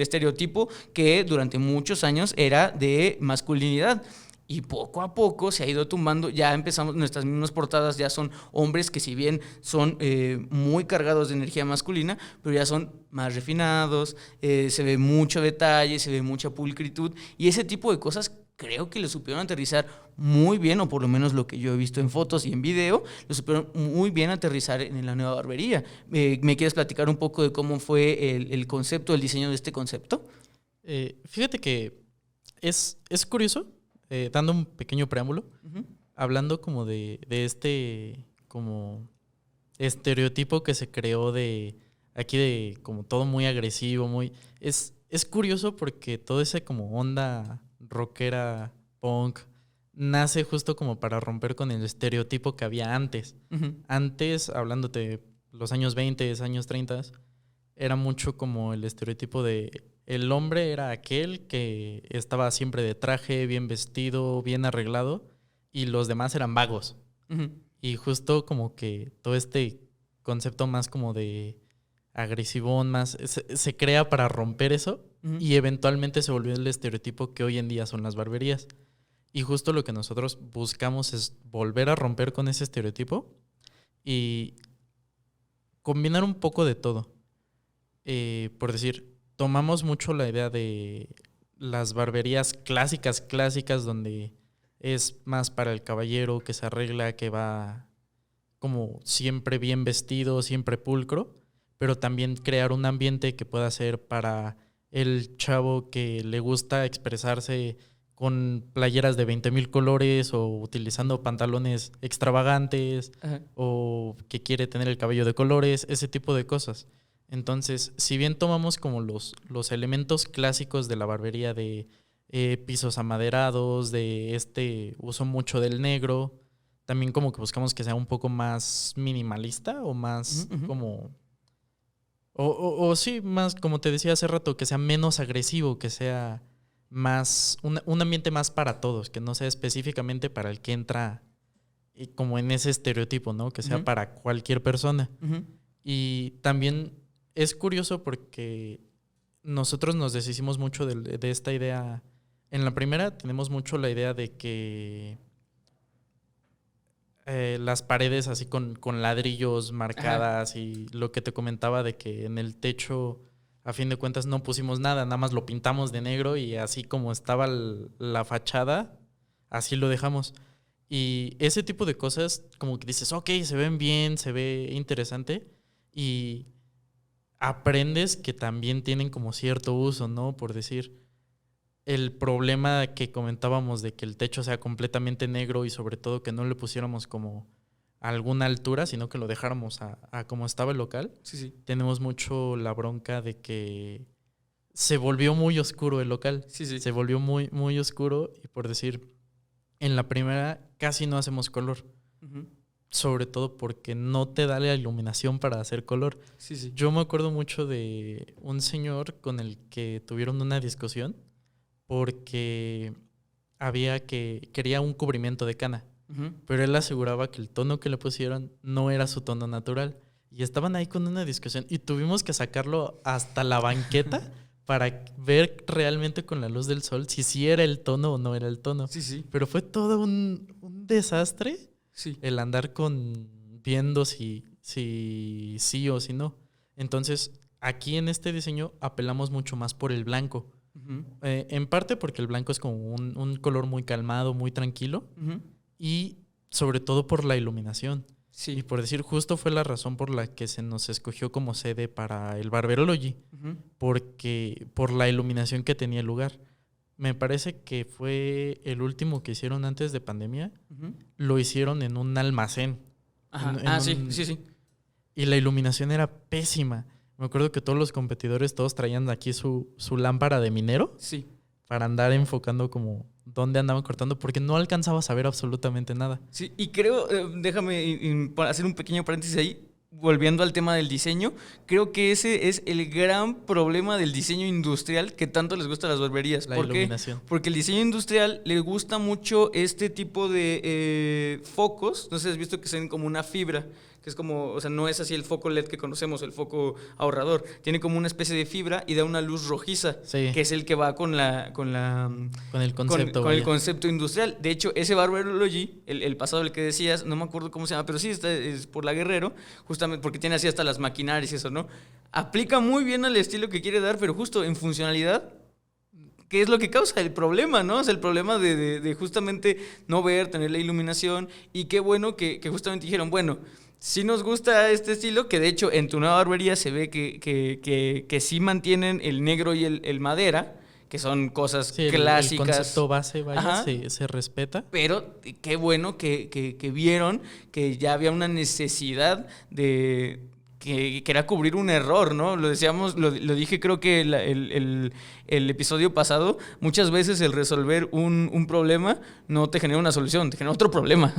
estereotipo que durante muchos años era de masculinidad. Y poco a poco se ha ido tumbando, ya empezamos, nuestras mismas portadas ya son hombres que si bien son muy cargados de energía masculina, pero ya son más refinados, se ve mucho detalle, se ve mucha pulcritud, y ese tipo de cosas creo que lo supieron aterrizar muy bien, o por lo menos lo que yo he visto en fotos y en video, lo supieron muy bien aterrizar en la nueva barbería. ¿Me quieres platicar un poco de cómo fue el concepto, el diseño de este concepto? Fíjate que es curioso. Dando un pequeño preámbulo, hablando como de este como estereotipo que se creó de aquí de como todo muy agresivo, muy es curioso porque todo ese como onda rockera, punk, nace justo como para romper con el estereotipo que había antes. Antes, hablándote los años 20, años 30, era mucho como el estereotipo de el hombre era aquel que estaba siempre de traje, bien vestido, bien arreglado, y los demás eran vagos. Y justo como que todo este concepto más como de agresivón, más se crea para romper eso, y eventualmente se volvió el estereotipo que hoy en día son las barberías. Y justo lo que nosotros buscamos es volver a romper con ese estereotipo y combinar un poco de todo. Por decir, tomamos mucho la idea de las barberías clásicas donde es más para el caballero que se arregla, que va como siempre bien vestido, siempre pulcro, pero también crear un ambiente que pueda ser para el chavo que le gusta expresarse con playeras de 20,000 colores o utilizando pantalones extravagantes. Ajá. O que quiere tener el cabello de colores, ese tipo de cosas. Entonces, si bien tomamos como los elementos clásicos de la barbería de pisos amaderados, de uso mucho del negro, también como que buscamos que sea un poco más minimalista o más como... O sí, más como te decía hace rato, que sea menos agresivo, que sea más un ambiente más para todos, que no sea específicamente para el que entra como en ese estereotipo, ¿no? Que sea para cualquier persona. Y también es curioso porque nosotros nos deshicimos mucho de esta idea. En la primera tenemos mucho la idea de que las paredes así con ladrillos marcadas. Ajá. Y lo que te comentaba de que en el techo a fin de cuentas no pusimos nada más lo pintamos de negro y así como estaba la fachada, así lo dejamos. Y ese tipo de cosas, como que dices, ok, se ven bien, se ve interesante, y aprendes que también tienen como cierto uso, ¿no? Por decir, el problema que comentábamos de que el techo sea completamente negro y sobre todo que no le pusiéramos como alguna altura, sino que lo dejáramos a como estaba el local. Sí. Tenemos mucho la bronca de que se volvió muy oscuro el local. Sí. Se volvió muy, muy oscuro y por decir, en la primera casi no hacemos color. Uh-huh. Sobre todo porque no te da la iluminación para hacer color. Sí. Yo me acuerdo mucho de un señor con el que tuvieron una discusión porque quería un cubrimiento de cana. Uh-huh. Pero él aseguraba que el tono que le pusieron no era su tono natural. Y estaban ahí con una discusión y tuvimos que sacarlo hasta la banqueta para ver realmente con la luz del sol si sí era el tono o no era el tono. Sí. Pero fue todo un desastre el andar viendo si sí o si no. Entonces, aquí en este diseño apelamos mucho más por el blanco. Uh-huh. En parte porque el blanco es como un color muy calmado, muy tranquilo. Uh-huh. Y sobre todo por la iluminación. Sí. Y por decir, justo fue la razón por la que se nos escogió como sede para el Barberology. Uh-huh. Porque por la iluminación que tenía el lugar. Me parece que fue el último que hicieron antes de pandemia. Uh-huh. Lo hicieron en un almacén. Ajá. Sí. Y la iluminación era pésima. Me acuerdo que todos los competidores, todos traían aquí su lámpara de minero. Sí. Para andar enfocando como dónde andaban cortando, porque no alcanzabas a ver absolutamente nada. Sí, y creo, déjame hacer un pequeño paréntesis ahí, volviendo al tema del diseño, creo que ese es el gran problema del diseño industrial que tanto les gusta a las barberías. La iluminación. Porque el diseño industrial le gusta mucho este tipo de focos, no sé si has visto que son como una fibra, que es como, o sea, no es así el foco LED que conocemos, el foco ahorrador, tiene como una especie de fibra y da una luz rojiza, que es el que va con el concepto. Con el concepto industrial. De hecho, ese Barberology, el pasado, el que decías, no me acuerdo cómo se llama, pero sí es por la Guerrero, justamente porque tiene así hasta las maquinarias y eso, ¿no? Aplica muy bien al estilo que quiere dar, pero justo en funcionalidad, ¿qué es lo que causa el problema, no? O sea, el problema de justamente no ver, tener la iluminación, y qué bueno que justamente dijeron, bueno, sí nos gusta este estilo, que de hecho en tu nueva barbería se ve que sí mantienen el negro y el madera, que son cosas clásicas. El concepto base, se respeta. Pero qué bueno que vieron que ya había una necesidad que era cubrir un error, ¿no? Lo decíamos, lo dije creo que el episodio pasado, muchas veces el resolver un problema no te genera una solución, te genera otro problema.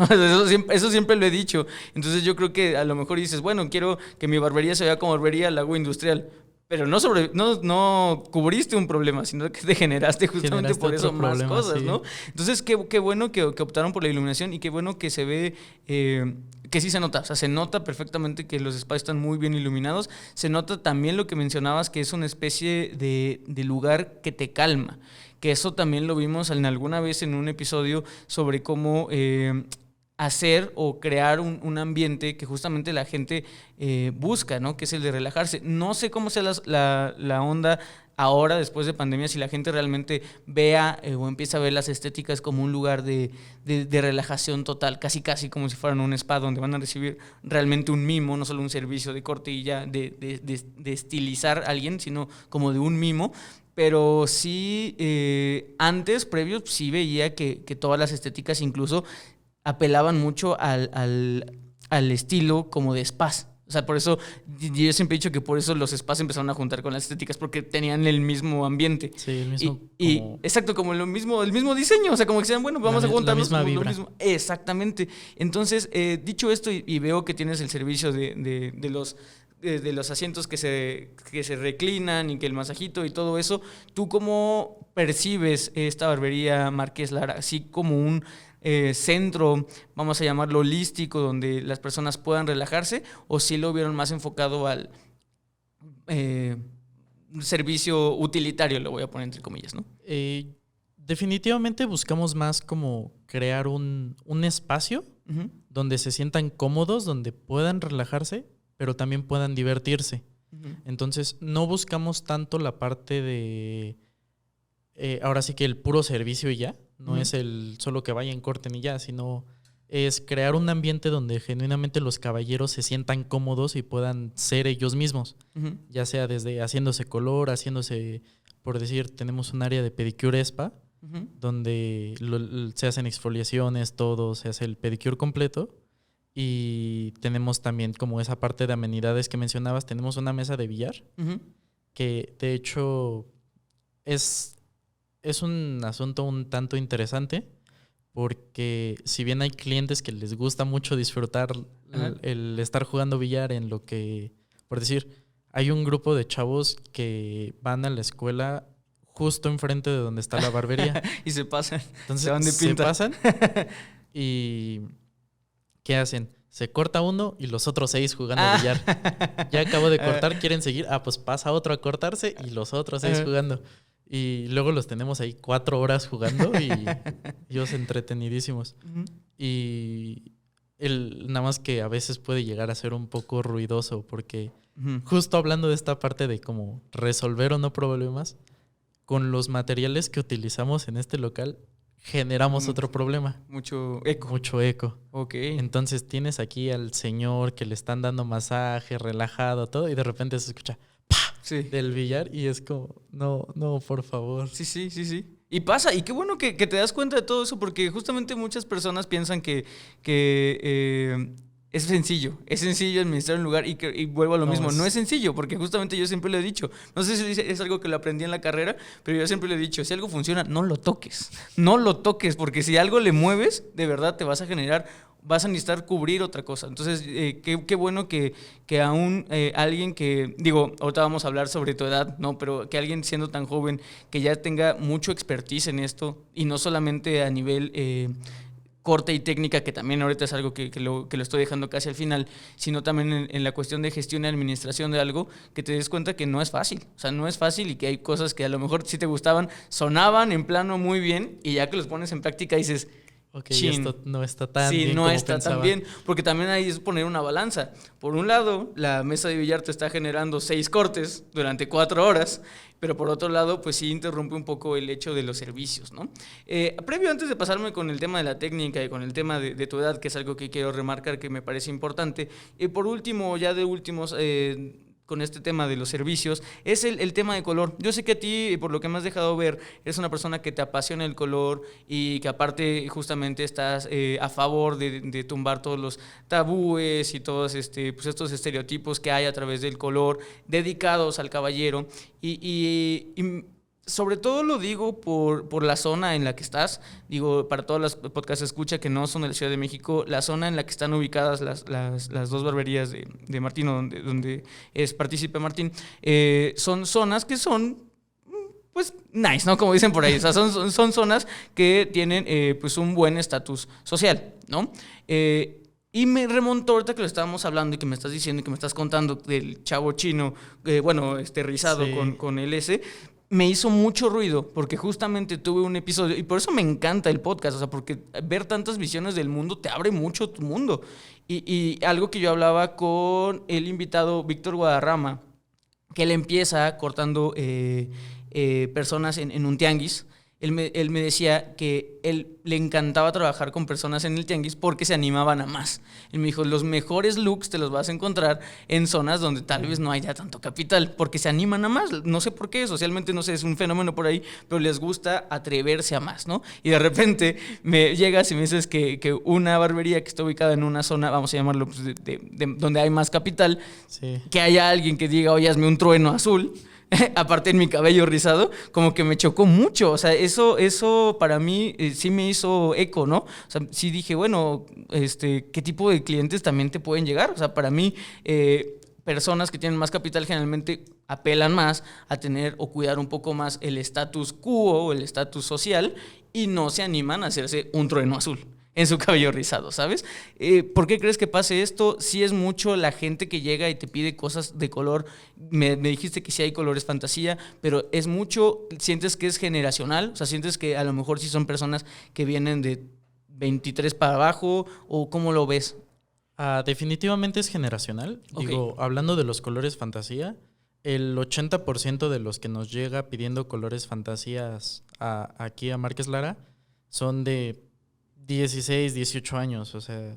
Eso siempre lo he dicho. Entonces yo creo que a lo mejor dices, bueno, quiero que mi barbería se vea como barbería Lago Industrial, pero no cubriste un problema, sino que te generaste justamente por eso más problema, cosas, sí. ¿No? Entonces qué bueno que optaron por la iluminación y qué bueno que se ve... que sí se nota, o sea, se nota perfectamente que los espacios están muy bien iluminados. Se nota también lo que mencionabas, que es una especie de lugar que te calma. Que eso también lo vimos alguna vez en un episodio sobre cómo hacer o crear un ambiente que justamente la gente busca, ¿no? Que es el de relajarse. No sé cómo sea la onda ahora, después de pandemia, si la gente realmente vea o empieza a ver las estéticas como un lugar de relajación total, casi como si fueran un spa donde van a recibir realmente un mimo, no solo un servicio de corte y ya de estilizar a alguien, sino como de un mimo. Pero sí, antes, previos, sí veía que todas las estéticas incluso apelaban mucho al estilo como de spas. O sea, por eso, yo siempre he dicho que por eso los spas empezaron a juntar con las estéticas, porque tenían el mismo ambiente. Sí, el mismo. Exacto, como el mismo diseño. O sea, como que decían, bueno, vamos a juntarnos la misma vibra. Lo mismo. Exactamente. Entonces, dicho esto, y veo que tienes el servicio de los asientos que se reclinan y que el masajito y todo eso, ¿tú cómo percibes esta barbería Márquez Lara? Así como un centro, vamos a llamarlo holístico, donde las personas puedan relajarse, o si lo vieron más enfocado al servicio utilitario, lo voy a poner entre comillas, ¿no? Definitivamente buscamos más como crear un espacio uh-huh. donde se sientan cómodos, donde puedan relajarse, pero también puedan divertirse. Uh-huh. Entonces, no buscamos tanto la parte de ahora sí que el puro servicio y ya. No uh-huh. es el solo que vayan, corten y ya, sino es crear un ambiente donde genuinamente los caballeros se sientan cómodos y puedan ser ellos mismos. Ujú. Ya sea desde haciéndose color, por decir, tenemos un área de pedicure spa, Ujú. donde se hacen exfoliaciones, todo, se hace el pedicure completo. Y tenemos también como esa parte de amenidades que mencionabas, tenemos una mesa de billar, Ujú. que de hecho es un asunto un tanto interesante, porque si bien hay clientes que les gusta mucho disfrutar Ajá. el estar jugando billar en lo que, por decir, hay un grupo de chavos que van a la escuela justo enfrente de donde está la barbería. Y se pasan. Entonces Se van de pinta. pasan y ¿qué hacen? Se corta uno y los otros 6 jugando billar. Ya acabo de cortar, ¿quieren seguir? Pues pasa otro a cortarse y los otros 6 jugando. Y luego los tenemos ahí 4 horas jugando y ellos entretenidísimos. Ujú. Y nada más que a veces puede llegar a ser un poco ruidoso, porque Ujú. justo hablando de esta parte de cómo resolver o no problemas, con los materiales que utilizamos en este local generamos otro problema. Mucho eco. Mucho eco. Ok. Entonces tienes aquí al señor que le están dando masaje, relajado, todo, y de repente se escucha Sí. del billar y es como, no, por favor. Sí. Y pasa, y qué bueno que te das cuenta de todo eso, porque justamente muchas personas piensan que es sencillo administrar un lugar y vuelvo a lo mismo, no es sencillo, porque justamente yo siempre lo he dicho, no sé si es algo que lo aprendí en la carrera, pero yo siempre lo he dicho, si algo funciona, no lo toques, porque si algo le mueves, de verdad te vas a necesitar cubrir otra cosa. Entonces, qué bueno que aún alguien que, digo, ahorita vamos a hablar sobre tu edad, ¿no? Pero que alguien siendo tan joven, que ya tenga mucho expertise en esto, y no solamente a nivel corte y técnica, que también ahorita es algo que lo estoy dejando casi al final, sino también en la cuestión de gestión y administración de algo, que te des cuenta que no es fácil. O sea, no es fácil y que hay cosas que a lo mejor si te gustaban, sonaban en plano muy bien, y ya que los pones en práctica dices... Ok, esto no está tan bien. Sí, no como está pensaba. tan bien, porque también ahí es poner una balanza. Por un lado, la mesa de billar te está generando 6 cortes durante 4 horas, pero por otro lado, pues sí interrumpe un poco el hecho de los servicios, ¿no? Previo, antes de pasarme con el tema de la técnica y con el tema de tu edad, que es algo que quiero remarcar que me parece importante, por último, ya de últimos... con este tema de los servicios, es el tema de color. Yo sé que a ti, por lo que me has dejado ver, eres una persona que te apasiona el color y que aparte justamente estás a favor de tumbar todos los tabúes y todos pues estos estereotipos que hay a través del color dedicados al caballero y sobre todo lo digo por la zona en la que estás. Digo, para todas las podcasts escucha que no son de la Ciudad de México, la zona en la que están ubicadas las dos barberías de Martín, o donde es partícipe Martín, son zonas que son, pues, nice, ¿no? Como dicen por ahí. O sea, son zonas que tienen, pues, un buen estatus social, ¿no? Y me remontó ahorita que lo estábamos hablando y que me estás diciendo y que me estás contando del chavo chino, rizado, sí, con el S. Me hizo mucho ruido porque justamente tuve un episodio y por eso me encanta el podcast, o sea, porque ver tantas visiones del mundo te abre mucho tu mundo. Y algo que yo hablaba con el invitado Víctor Guadarrama, que él empieza cortando personas en un tianguis. Él me decía que él le encantaba trabajar con personas en el tianguis porque se animaban a más. Él me dijo, los mejores looks te los vas a encontrar en zonas donde tal vez no haya tanto capital, porque se animan a más. No sé por qué, socialmente no sé, es un fenómeno por ahí, pero les gusta atreverse a más, ¿no? Y de repente me llegas y me dices que una barbería que está ubicada en una zona, vamos a llamarlo, pues, de donde hay más capital, sí, que haya alguien que diga, oye, hazme un trueno azul, aparte en mi cabello rizado, como que me chocó mucho. O sea, eso para mí sí me hizo eco, ¿no? O sea, sí dije, bueno, ¿qué tipo de clientes también te pueden llegar? O sea, para mí, personas que tienen más capital generalmente apelan más a tener o cuidar un poco más el status quo o el status social y no se animan a hacerse un trueno azul en su cabello rizado, ¿sabes? ¿Por qué crees que pase esto? Sí es mucho la gente que llega y te pide cosas de color. Me dijiste que sí hay colores fantasía, pero es mucho, ¿sientes que es generacional? O sea, ¿sientes que a lo mejor sí son personas que vienen de 23 para abajo? ¿O cómo lo ves? Definitivamente es generacional. Okay. Digo, hablando de los colores fantasía, el 80% de los que nos llega pidiendo colores fantasías aquí a Márquez Lara son de 16, 18 años, o sea,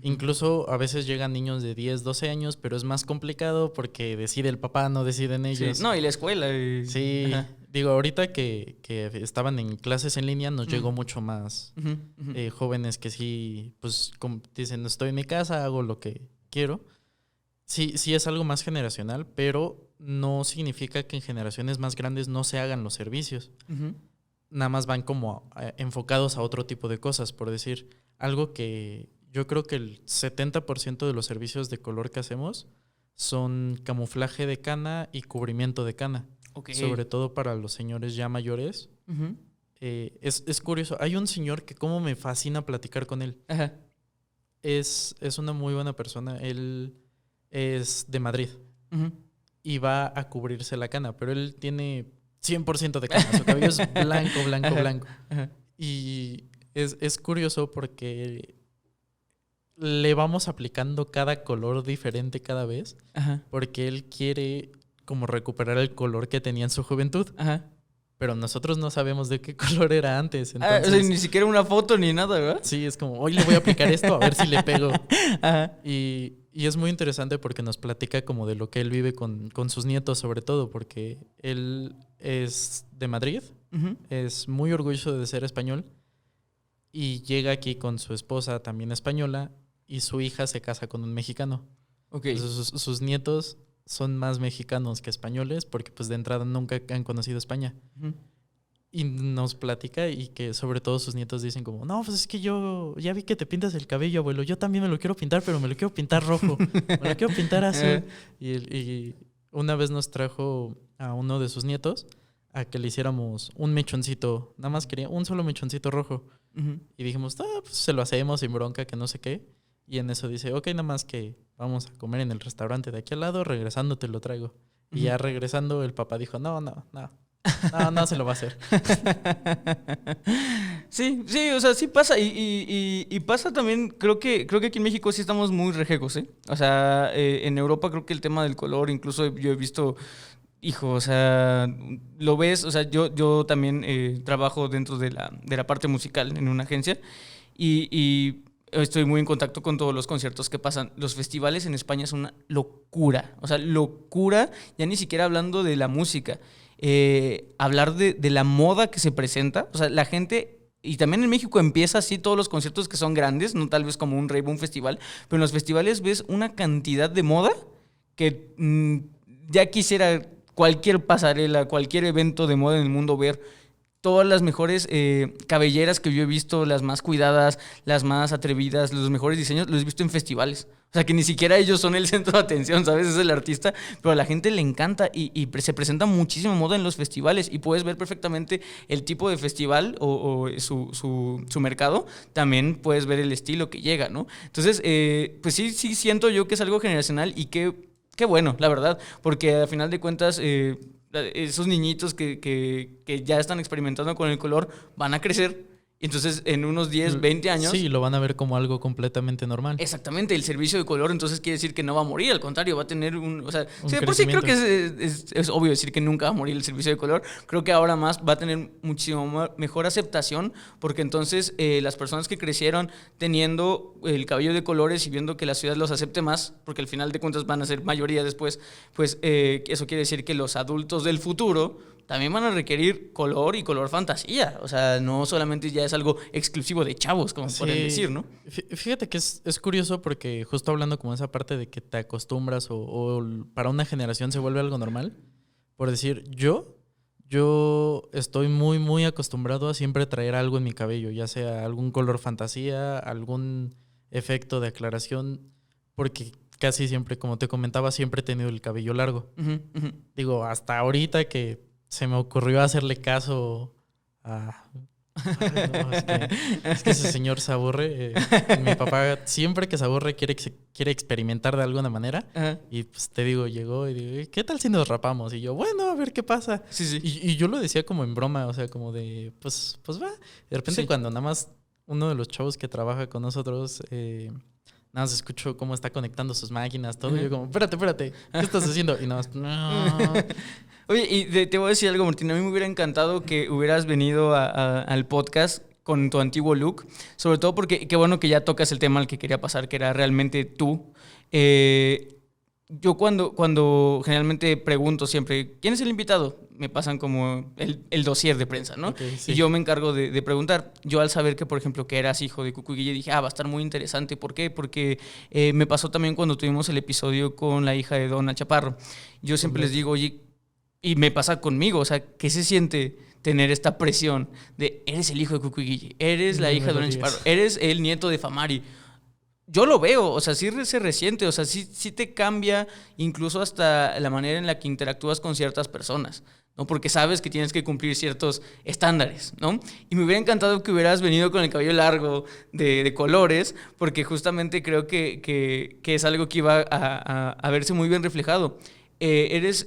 incluso a veces llegan niños de 10, 12 años, pero es más complicado porque decide el papá, no deciden ellos. Sí. No, y la escuela. Sí, Ajá. digo, ahorita que estaban en clases en línea nos llegó mucho más jóvenes que sí, pues dicen, estoy en mi casa, hago lo que quiero. Sí, sí es algo más generacional, pero no significa que en generaciones más grandes no se hagan los servicios. Nada más van como enfocados a otro tipo de cosas, por decir, algo que yo creo que el 70% de los servicios de color que hacemos son camuflaje de cana y cubrimiento de cana. Okay. Sobre todo para los señores ya mayores. Es curioso, hay un señor que como me fascina platicar con él. Ajá. Es una muy buena persona, él es de Madrid y va a cubrirse la cana, pero él tiene 100% de cana, su cabello es blanco, blanco, Ajá. blanco. Ajá. Y es curioso porque le vamos aplicando cada color diferente cada vez, Ajá. porque él quiere como recuperar el color que tenía en su juventud. Ajá. Pero nosotros no sabemos de qué color era antes. Entonces... o sea, ni siquiera una foto ni nada, ¿verdad? Sí, es como, hoy le voy a aplicar esto a ver si le pego. Ajá. Y es muy interesante porque nos platica como de lo que él vive con sus nietos, sobre todo, porque él es de Madrid, es muy orgulloso de ser español y llega aquí con su esposa, también española, y su hija se casa con un mexicano. Okay. Entonces, sus nietos son más mexicanos que españoles porque pues de entrada nunca han conocido España. Y nos platica y que sobre todo sus nietos dicen como, no, pues es que yo ya vi que te pintas el cabello, abuelo, yo también me lo quiero pintar, pero me lo quiero pintar rojo, me lo quiero pintar azul. Y una vez nos trajo a uno de sus nietos a que le hiciéramos un mechoncito, nada más quería un solo mechoncito rojo. Y dijimos, pues se lo hacemos sin bronca, que no sé qué. Y en eso dice, ok, nada más que vamos a comer en el restaurante de aquí al lado, regresando te lo traigo. Y ya regresando el papá dijo, no se lo va a hacer. Sí, o sea, sí pasa. Y pasa también, creo que aquí en México sí estamos muy rejegos, ¿eh? O sea, en Europa creo que el tema del color, incluso yo he visto, hijo, o sea, lo ves, o sea, yo también trabajo dentro de la parte musical en una agencia y estoy muy en contacto con todos los conciertos que pasan. Los festivales en España son una locura. O sea, locura, ya ni siquiera hablando de la música. Hablar de la moda que se presenta. O sea, la gente... Y también en México empieza así todos los conciertos que son grandes, no tal vez como un rave, un festival, pero en los festivales ves una cantidad de moda que ya quisiera cualquier pasarela, cualquier evento de moda en el mundo ver todas las mejores cabelleras que yo he visto, las más cuidadas, las más atrevidas, los mejores diseños, los he visto en festivales. O sea, que ni siquiera ellos son el centro de atención, ¿sabes? Es el artista, pero a la gente le encanta y se presenta muchísima moda en los festivales y puedes ver perfectamente el tipo de festival o su mercado. También puedes ver el estilo que llega, ¿no? Entonces, pues sí siento yo que es algo generacional y qué bueno, la verdad, porque a final de cuentas... esos niñitos que ya están experimentando con el color van a crecer. Entonces, en unos 10, 20 años... Sí, lo van a ver como algo completamente normal. Exactamente, el servicio de color entonces quiere decir que no va a morir, al contrario, va a tener un... O sea, Un sí, de por sí creo crecimiento. que es obvio decir que nunca va a morir el servicio de color. Creo que ahora más va a tener muchísimo mejor aceptación, porque entonces las personas que crecieron teniendo el cabello de colores y viendo que la ciudad los acepte más, porque al final de cuentas van a ser mayoría después, pues eso quiere decir que los adultos del futuro también van a requerir color y color fantasía. O sea, no solamente ya es algo exclusivo de chavos, como pueden decir, ¿no? Fíjate que es curioso porque justo hablando como esa parte de que te acostumbras o para una generación se vuelve algo normal. Por decir, yo estoy muy, muy acostumbrado a siempre traer algo en mi cabello, ya sea algún color fantasía, algún efecto de aclaración, porque casi siempre, como te comentaba, siempre he tenido el cabello largo. Digo, hasta ahorita que se me ocurrió hacerle caso a... Ay, no, es que ese señor se aburre. Mi papá siempre que se aburre quiere experimentar de alguna manera. Ajá. Y pues te digo, llegó y digo, ¿qué tal si nos rapamos? Y yo, bueno, a ver qué pasa. Sí. Y yo lo decía como en broma, o sea, como de, pues va. De repente Sí. cuando nada más uno de los chavos que trabaja con nosotros... nada más escucho cómo está conectando sus máquinas, todo. Y yo como, espérate, ¿qué estás haciendo? Y nada más, no. Oye, y te voy a decir algo, Martín. A mí me hubiera encantado que hubieras venido al podcast con tu antiguo look, sobre todo porque qué bueno que ya tocas el tema al que quería pasar, que era realmente tú. Yo cuando generalmente pregunto siempre, ¿quién es el invitado? Me pasan como el dossier de prensa, ¿no? Okay, sí. Y yo me encargo de preguntar. Yo al saber que, por ejemplo, que eras hijo de Cucu y Guille, dije, va a estar muy interesante. ¿Por qué? Porque me pasó también cuando tuvimos el episodio con la hija de Donna Chaparro. Yo siempre les digo, oye, y me pasa conmigo, o sea, ¿qué se siente tener esta presión de eres el hijo de Cucu y Guille, eres la hija de Donna Chaparro, eres el nieto de Famari? Yo lo veo, o sea, sí se resiente, o sea, sí te cambia incluso hasta la manera en la que interactúas con ciertas personas, ¿no? Porque sabes que tienes que cumplir ciertos estándares, ¿no? Y me hubiera encantado que hubieras venido con el cabello largo de colores, porque justamente creo que es algo que iba a verse muy bien reflejado. Eres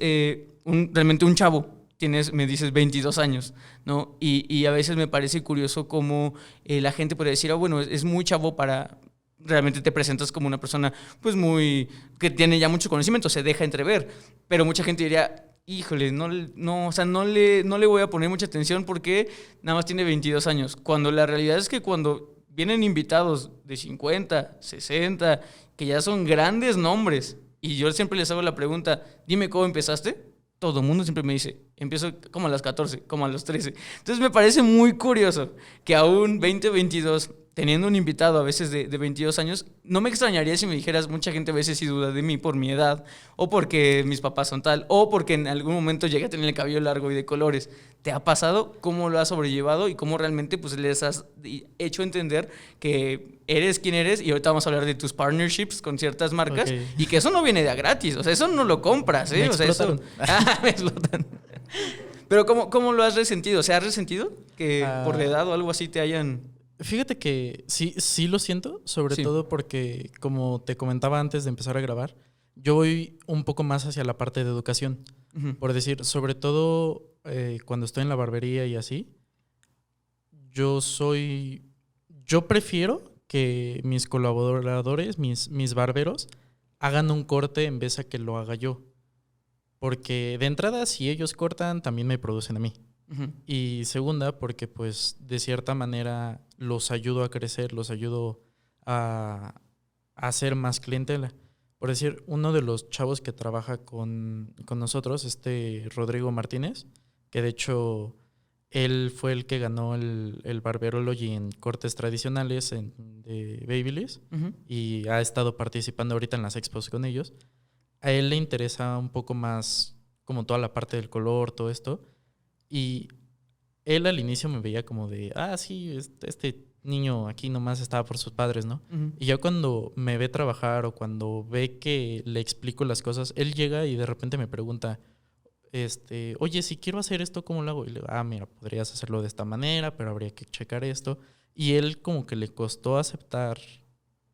realmente un chavo. Me dices 22 años, ¿no? Y a veces me parece curioso cómo la gente puede decir, bueno, es muy chavo para... Realmente te presentas como una persona pues muy... que tiene ya mucho conocimiento, se deja entrever. Pero mucha gente diría, híjole, o sea, no le voy a poner mucha atención porque nada más tiene 22 años. Cuando la realidad es que cuando vienen invitados de 50, 60, que ya son grandes nombres, y yo siempre les hago la pregunta, dime cómo empezaste, todo el mundo siempre me dice, empiezo como a las 14, como a los 13. Entonces me parece muy curioso que aún 2022, teniendo un invitado a veces de 22 años, no me extrañaría si me dijeras, mucha gente a veces sí duda de mí por mi edad, o porque mis papás son tal, o porque en algún momento llegué a tener el cabello largo y de colores. ¿Te ha pasado? ¿Cómo lo has sobrellevado? Y cómo realmente pues, les has hecho entender que eres quien eres. Y ahorita vamos a hablar de tus partnerships con ciertas marcas. Okay. Y que eso no viene de a gratis. O sea, eso no lo compras, ¿eh? Me explotaron. O sea, eso... me explotan. Pero ¿cómo lo has resentido? ¿Se has resentido que por la edad o algo así te hayan...? Fíjate que sí lo siento, sobre todo porque, como te comentaba antes de empezar a grabar, yo voy un poco más hacia la parte de educación. Uh-huh. Por decir, sobre todo cuando estoy en la barbería y así, yo prefiero que mis colaboradores, mis barberos, hagan un corte en vez a que lo haga yo. Porque de entrada, si ellos cortan, también me producen a mí. Uh-huh. Y segunda, porque pues de cierta manera los ayudo a crecer, los ayudo a hacer más clientela. Por decir, uno de los chavos que trabaja con nosotros, Rodrigo Martínez, que de hecho él fue el que ganó el Barberology en cortes tradicionales de Babyliss. Uh-huh. Y ha estado participando ahorita en las expos con ellos. A él le interesa un poco más como toda la parte del color, todo esto. Y él al inicio me veía como de, sí, este niño aquí nomás estaba por sus padres, ¿no? Uh-huh. Y ya cuando me ve trabajar o cuando ve que le explico las cosas, él llega y de repente me pregunta, oye, si quiero hacer esto, ¿cómo lo hago? Y le digo, mira, podrías hacerlo de esta manera, pero habría que checar esto. Y él como que le costó aceptar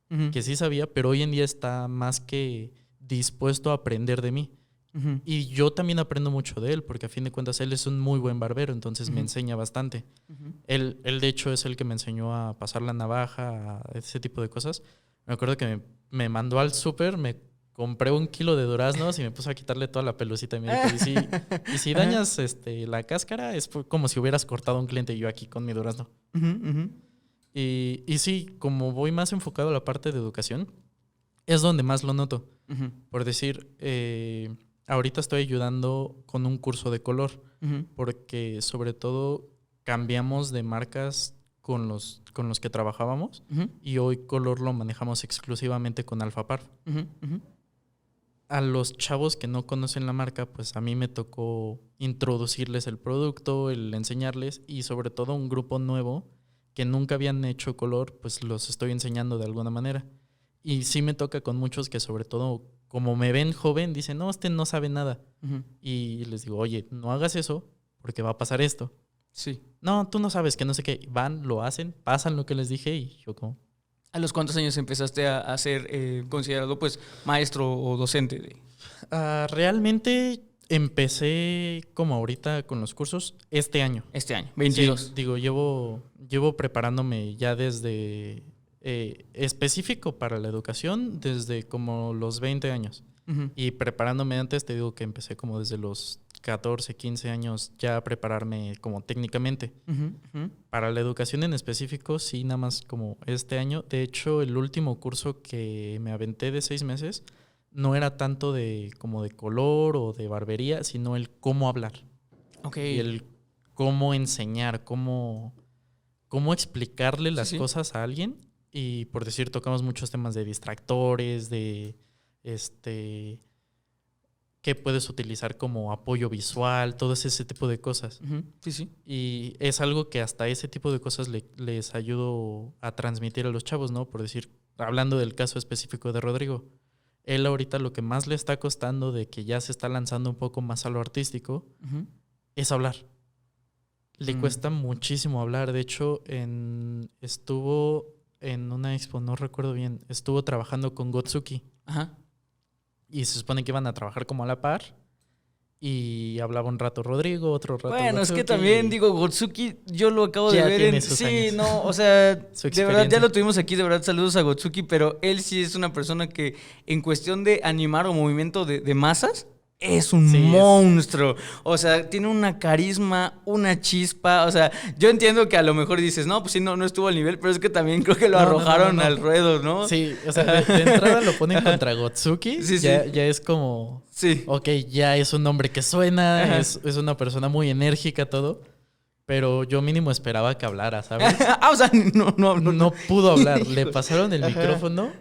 uh-huh. que sí sabía, pero hoy en día está más que dispuesto a aprender de mí. Uh-huh. Y yo también aprendo mucho de él, porque a fin de cuentas él es un muy buen barbero, entonces uh-huh. me enseña bastante. Uh-huh. Él de hecho es el que me enseñó a pasar la navaja, a ese tipo de cosas. Me acuerdo que me mandó al súper, me compré 1 kilo de duraznos y me puso a quitarle toda la pelucita. Y me dijo, y si dañas la cáscara, es como si hubieras cortado a un cliente y yo aquí con mi durazno. Uh-huh. Uh-huh. Y sí, como voy más enfocado a la parte de educación, es donde más lo noto. Uh-huh. Por decir... ahorita estoy ayudando con un curso de color, uh-huh. porque sobre todo cambiamos de marcas con los que trabajábamos, uh-huh. y hoy color lo manejamos exclusivamente con Alphaparf. Uh-huh. Uh-huh. A los chavos que no conocen la marca, pues a mí me tocó introducirles el producto, el enseñarles, y sobre todo un grupo nuevo que nunca habían hecho color, pues los estoy enseñando de alguna manera. Y sí me toca con muchos que sobre todo... como me ven joven, dicen, no, no sabe nada. Uh-huh. Y les digo, oye, no hagas eso porque va a pasar esto. Sí. No, tú no sabes, que no sé qué. Van, lo hacen, pasan lo que les dije y yo como... ¿A los cuántos años empezaste a ser considerado pues maestro o docente? Realmente empecé como ahorita con los cursos este año. Este año, 22. Sí, digo, llevo preparándome ya desde... específico para la educación desde como los 20 años. Uh-huh. Y preparándome antes, te digo que empecé como desde los 14, 15 años ya prepararme como técnicamente. Ujú. Para la educación en específico, sí, nada más como este año. De hecho, el último curso que me aventé de 6 meses no era tanto de como de color o de barbería, sino el cómo hablar. Ok. Y el cómo enseñar, cómo explicarle las Sí. cosas a alguien. Y por decir, tocamos muchos temas de distractores, de qué puedes utilizar como apoyo visual, todo ese tipo de cosas. Ujú. Sí. Y es algo que hasta ese tipo de cosas les ayudo a transmitir a los chavos, ¿no? Por decir, hablando del caso específico de Rodrigo, él ahorita lo que más le está costando de que ya se está lanzando un poco más a lo artístico Ujú. es hablar. Le Mm. cuesta muchísimo hablar. De hecho, estuvo en una expo, no recuerdo bien, estuvo trabajando con Gotsuki. Ajá. Y se supone que iban a trabajar como a la par. Y hablaba un rato Rodrigo, otro rato Bueno, es que Gotsuki, también, y digo, Gotsuki, yo lo acabo de Ya ver tiene en... sus Sí, años. no, o sea, Su de verdad, ya experiencia. lo tuvimos aquí, de verdad, saludos a Gotsuki, pero él sí es una persona que en cuestión de animar o movimiento de masas, es un Sí, monstruo. O sea, tiene una carisma, una chispa, o sea, yo entiendo que a lo mejor dices, no, pues sí, no estuvo al nivel, pero es que también creo que lo No, arrojaron no. al ruedo, ¿no? Sí, o sea, de entrada lo ponen contra Gotsuki. Sí, ya, sí. ya es como, Sí. ok, ya es un hombre que suena, Ajá. es una persona muy enérgica, todo. Pero yo mínimo esperaba que hablara, ¿sabes? O sea, no habló. No pudo hablar. Le Hijo. pasaron el Ajá. micrófono.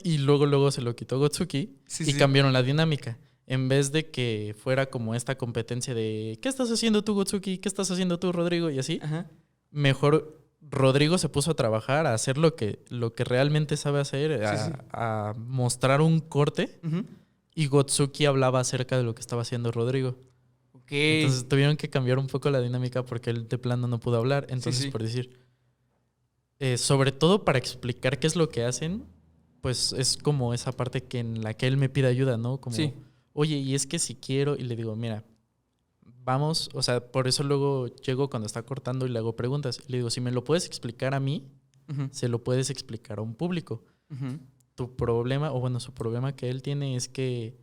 Y luego se lo quitó Gotsuki. Sí, Y sí. cambiaron la dinámica. En vez de que fuera como esta competencia de ¿qué estás haciendo tú, Gotsuki? ¿Qué estás haciendo tú, Rodrigo? Y así. Ajá. Mejor Rodrigo se puso a trabajar, a hacer lo que realmente sabe hacer, Sí. a mostrar un corte. Ujú. Y Gotsuki hablaba acerca de lo que estaba haciendo Rodrigo. Ok. Entonces tuvieron que cambiar un poco la dinámica porque él de plano no pudo hablar. Entonces, Sí. por decir, sobre todo para explicar qué es lo que hacen, pues es como esa parte que en la que él me pide ayuda, ¿no? Como, Sí. oye, y es que si quiero, y le digo, mira, vamos, o sea, por eso luego llego cuando está cortando y le hago preguntas. Y le digo, si me lo puedes explicar a mí, Ujú. se lo puedes explicar a un público. Ujú. Tu problema, o bueno, su problema que él tiene es que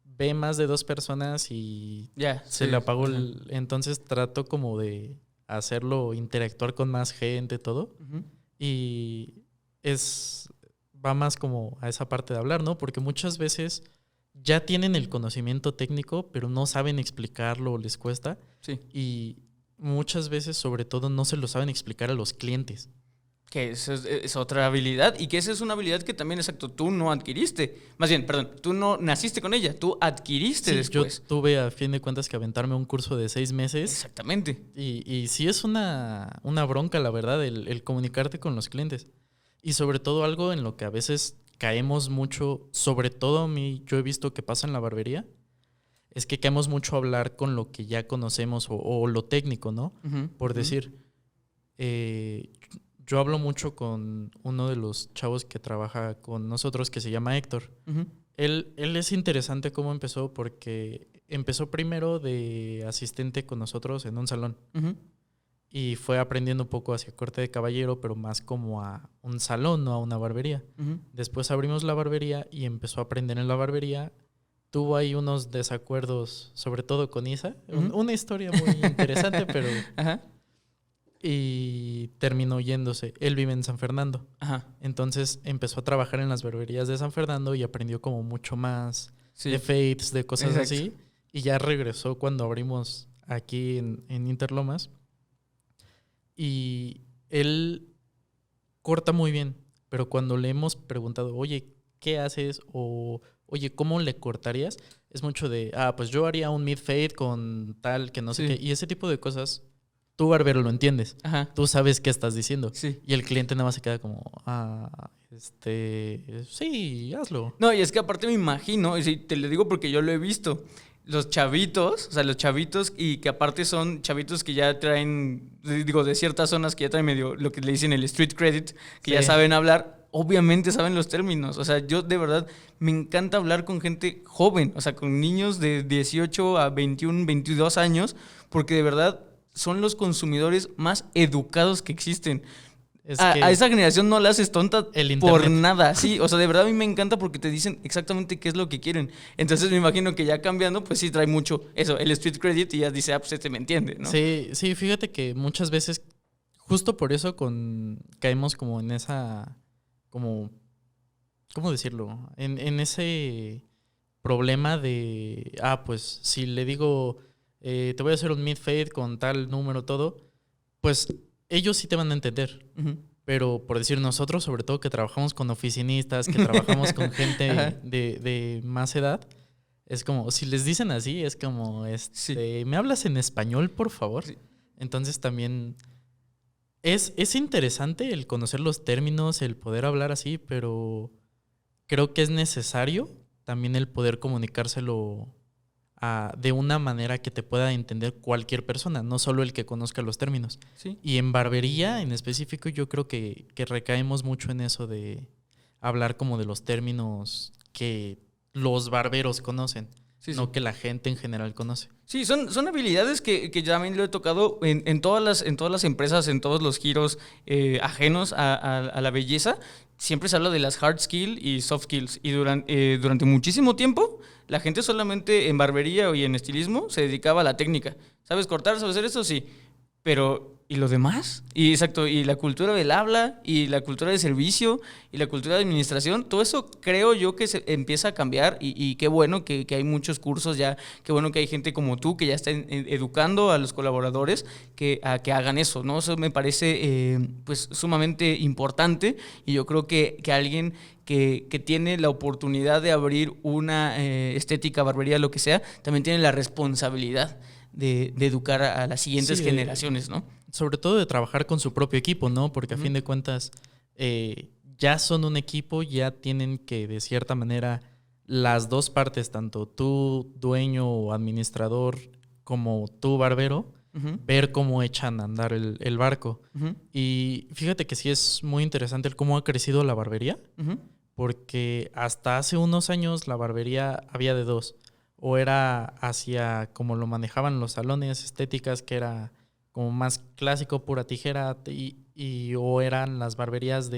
ve más de 2 personas y Ya. se sí. le apagó Ajá. entonces trato como de hacerlo, interactuar con más gente, todo. Ujú. Y va más como a esa parte de hablar, ¿no? Porque muchas veces ya tienen el conocimiento técnico, pero no saben explicarlo o les cuesta. Sí. Y muchas veces, sobre todo, no se lo saben explicar a los clientes. Que eso es otra habilidad y que esa es una habilidad que también, exacto, tú no adquiriste. Más bien, perdón, tú no naciste con ella, tú adquiriste Sí, después. yo tuve a fin de cuentas que aventarme un curso de 6 meses. Exactamente. Y sí es una bronca, la verdad, el comunicarte con los clientes. Y sobre todo algo en lo que a veces caemos mucho, sobre todo a mí, yo he visto que pasa en la barbería, es que caemos mucho a hablar con lo que ya conocemos o lo técnico, ¿no? Ujú. Por Ujú. decir, yo hablo mucho con uno de los chavos que trabaja con nosotros que se llama Héctor. Ujú. Él es interesante cómo empezó porque empezó primero de asistente con nosotros en un salón. Ujú. Y fue aprendiendo un poco hacia corte de caballero, pero más como a un salón, no a una barbería. Ujú. Después abrimos la barbería y empezó a aprender en la barbería. Tuvo ahí unos desacuerdos, sobre todo con Isa. Ujú. Una historia muy interesante, pero... Ajá. Y terminó yéndose. Él vive en San Fernando. Ajá. Entonces empezó a trabajar en las barberías de San Fernando y aprendió como mucho más Sí. de fades, de cosas Exacto. así. Y ya regresó cuando abrimos aquí en Interlomas. Y él corta muy bien, pero cuando le hemos preguntado, oye, ¿qué haces? O, oye, ¿cómo le cortarías? Es mucho de, pues yo haría un mid-fade con tal, que no sé Sí. qué. Y ese tipo de cosas, tú, barbero, lo entiendes. Ajá. Tú sabes qué estás diciendo. Sí. Y el cliente nada más se queda como, sí, hazlo. No, y es que aparte me imagino, y sí, te lo digo porque yo lo he visto, los chavitos, o sea, los chavitos, y que aparte son chavitos que ya traen, digo, de ciertas zonas que ya traen medio lo que le dicen el street credit, que ya Sí. saben hablar, obviamente saben los términos. O sea, yo de verdad me encanta hablar con gente joven, o sea, con niños de 18 a 21, 22 años, porque de verdad son los consumidores más educados que existen. Es a que esa generación no la haces tonta el por internet. nada. Sí, o sea, de verdad a mí me encanta porque te dicen exactamente qué es lo que quieren. Entonces me imagino que ya cambiando, pues sí trae mucho eso, el street credit y ya dice, pues este me entiende, ¿no? Sí, sí, fíjate que muchas veces, justo por eso caemos como en esa, como, ¿cómo decirlo? En ese problema de, pues si le digo, te voy a hacer un mid-fade con tal número, todo, pues ellos sí te van a entender. Ujú. Pero por decir nosotros, sobre todo que trabajamos con oficinistas, que trabajamos con gente Ajá. de más edad, es como, si les dicen así, es como, Sí. ¿me hablas en español, por favor? Sí. Entonces también es interesante el conocer los términos, el poder hablar así, pero creo que es necesario también el poder comunicárselo de una manera que te pueda entender cualquier persona, no solo el que conozca los términos. Sí. Y en barbería en específico yo creo que recaemos mucho en eso de hablar como de los términos que los barberos conocen, Sí, sí. no que la gente en general conoce. Sí, son habilidades que también lo he tocado en todas las empresas, en todos los giros ajenos a la belleza. Siempre se habla de las hard skills y soft skills. Y durante muchísimo tiempo, la gente solamente en barbería y en estilismo se dedicaba a la técnica. ¿Sabes cortar? ¿Sabes hacer eso? Sí. Pero, ¿y lo demás? Y exacto, y la cultura del habla, y la cultura de servicio, y la cultura de administración, todo eso creo yo que se empieza a cambiar y qué bueno que hay muchos cursos ya, qué bueno que hay gente como tú que ya está educando a los colaboradores a que hagan eso, ¿no? Eso me parece pues sumamente importante y yo creo que alguien que tiene la oportunidad de abrir una estética, barbería, lo que sea, también tiene la responsabilidad de educar a las siguientes Sí, generaciones, ¿no? sobre todo de trabajar con su propio equipo, ¿no? Porque a fin de cuentas ya son un equipo, ya tienen que de cierta manera las dos partes, tanto tú dueño o administrador como tú barbero, ver cómo echan a andar el barco. Y fíjate que sí es muy interesante el cómo ha crecido la barbería, porque hasta hace unos años la barbería había de dos. O era hacia como lo manejaban los salones estéticas, que era como más clásico, pura tijera, o eran las barberías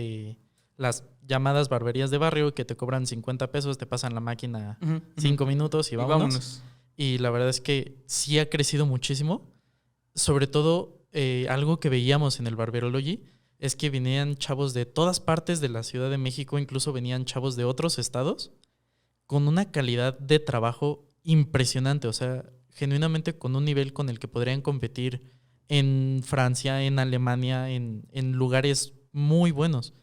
las llamadas barberías de barrio, que te cobran 50 pesos, te pasan la máquina 5 minutos y vámonos. Y la verdad es que sí ha crecido muchísimo. Sobre todo, algo que veíamos en el Barberology es que venían chavos de todas partes de la Ciudad de México, incluso venían chavos de otros estados, con una calidad de trabajo impresionante, o sea, genuinamente con un nivel con el que podrían competir en Francia, en Alemania, en lugares muy buenos.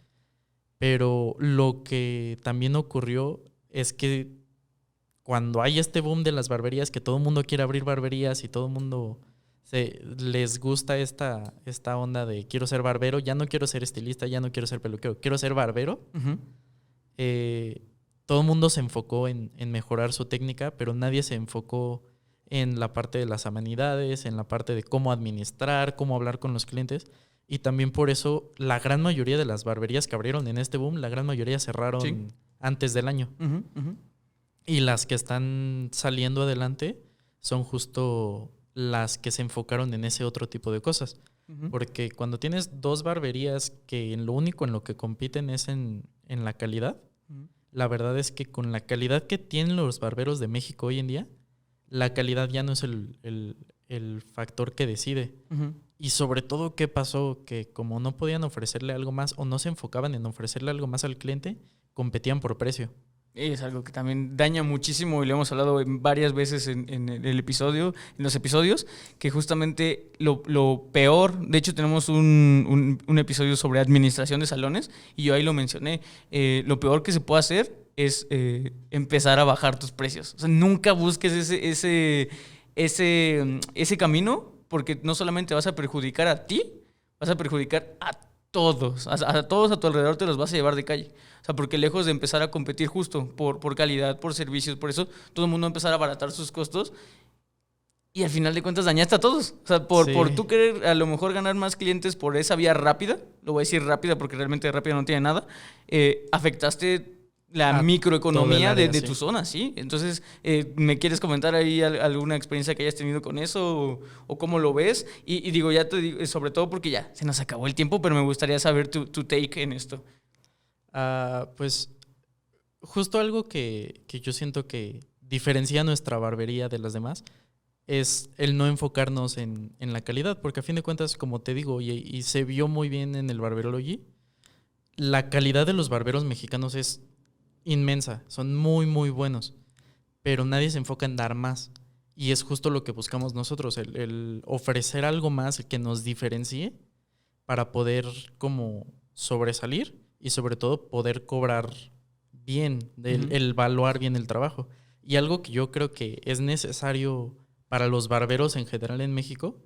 Pero lo que también ocurrió es que cuando hay este boom de las barberías, que todo el mundo quiere abrir barberías y todo el mundo les gusta esta onda de quiero ser barbero, ya no quiero ser estilista, ya no quiero ser peluquero, quiero ser barbero. Todo el mundo se enfocó en mejorar su técnica, pero nadie se enfocó en la parte de las amenidades, en la parte de cómo administrar, cómo hablar con los clientes. Y también por eso la gran mayoría de las barberías que abrieron en este boom, la gran mayoría cerraron antes del año. Y las que están saliendo adelante son justo las que se enfocaron en ese otro tipo de cosas. Porque cuando tienes dos barberías que en lo único en lo que compiten es en la calidad, la verdad es que con la calidad que tienen los barberos de México hoy en día, la calidad ya no es el factor que decide. Y sobre todo, ¿qué pasó? Que como no podían ofrecerle algo más o no se enfocaban en ofrecerle algo más al cliente, competían por precio. Es algo que también daña muchísimo y lo hemos hablado varias veces en el episodio, en los episodios, que justamente lo peor, de hecho tenemos un episodio sobre administración de salones y yo ahí lo mencioné, lo peor que se puede hacer es empezar a bajar tus precios. O sea, nunca busques ese camino porque no solamente vas a perjudicar a ti, vas a perjudicar a todos, a todos a tu alrededor te los vas a llevar de calle. O sea, porque lejos de empezar a competir justo por calidad, por servicios, por eso todo el mundo va a empezar a abaratar sus costos y al final de cuentas dañaste a todos. O sea, por tú querer a lo mejor ganar más clientes por esa vía rápida, lo voy a decir rápida porque realmente rápida no tiene nada, afectaste la microeconomía de sí. tu zona, ¿sí? Entonces, ¿me quieres comentar ahí alguna experiencia que hayas tenido con eso o cómo lo ves? Y digo, ya te digo, sobre todo porque ya se nos acabó el tiempo, pero me gustaría saber tu take en esto. Pues justo algo que yo siento que diferencia nuestra barbería de las demás es el no enfocarnos en la calidad, porque a fin de cuentas, como te digo, y se vio muy bien en el Barberology, la calidad de los barberos mexicanos es inmensa, son muy, muy buenos, pero nadie se enfoca en dar más. Y es justo lo que buscamos nosotros, el ofrecer algo más que nos diferencie para poder como sobresalir y sobre todo poder cobrar bien, el evaluar bien el trabajo. Y algo que yo creo que es necesario para los barberos en general en México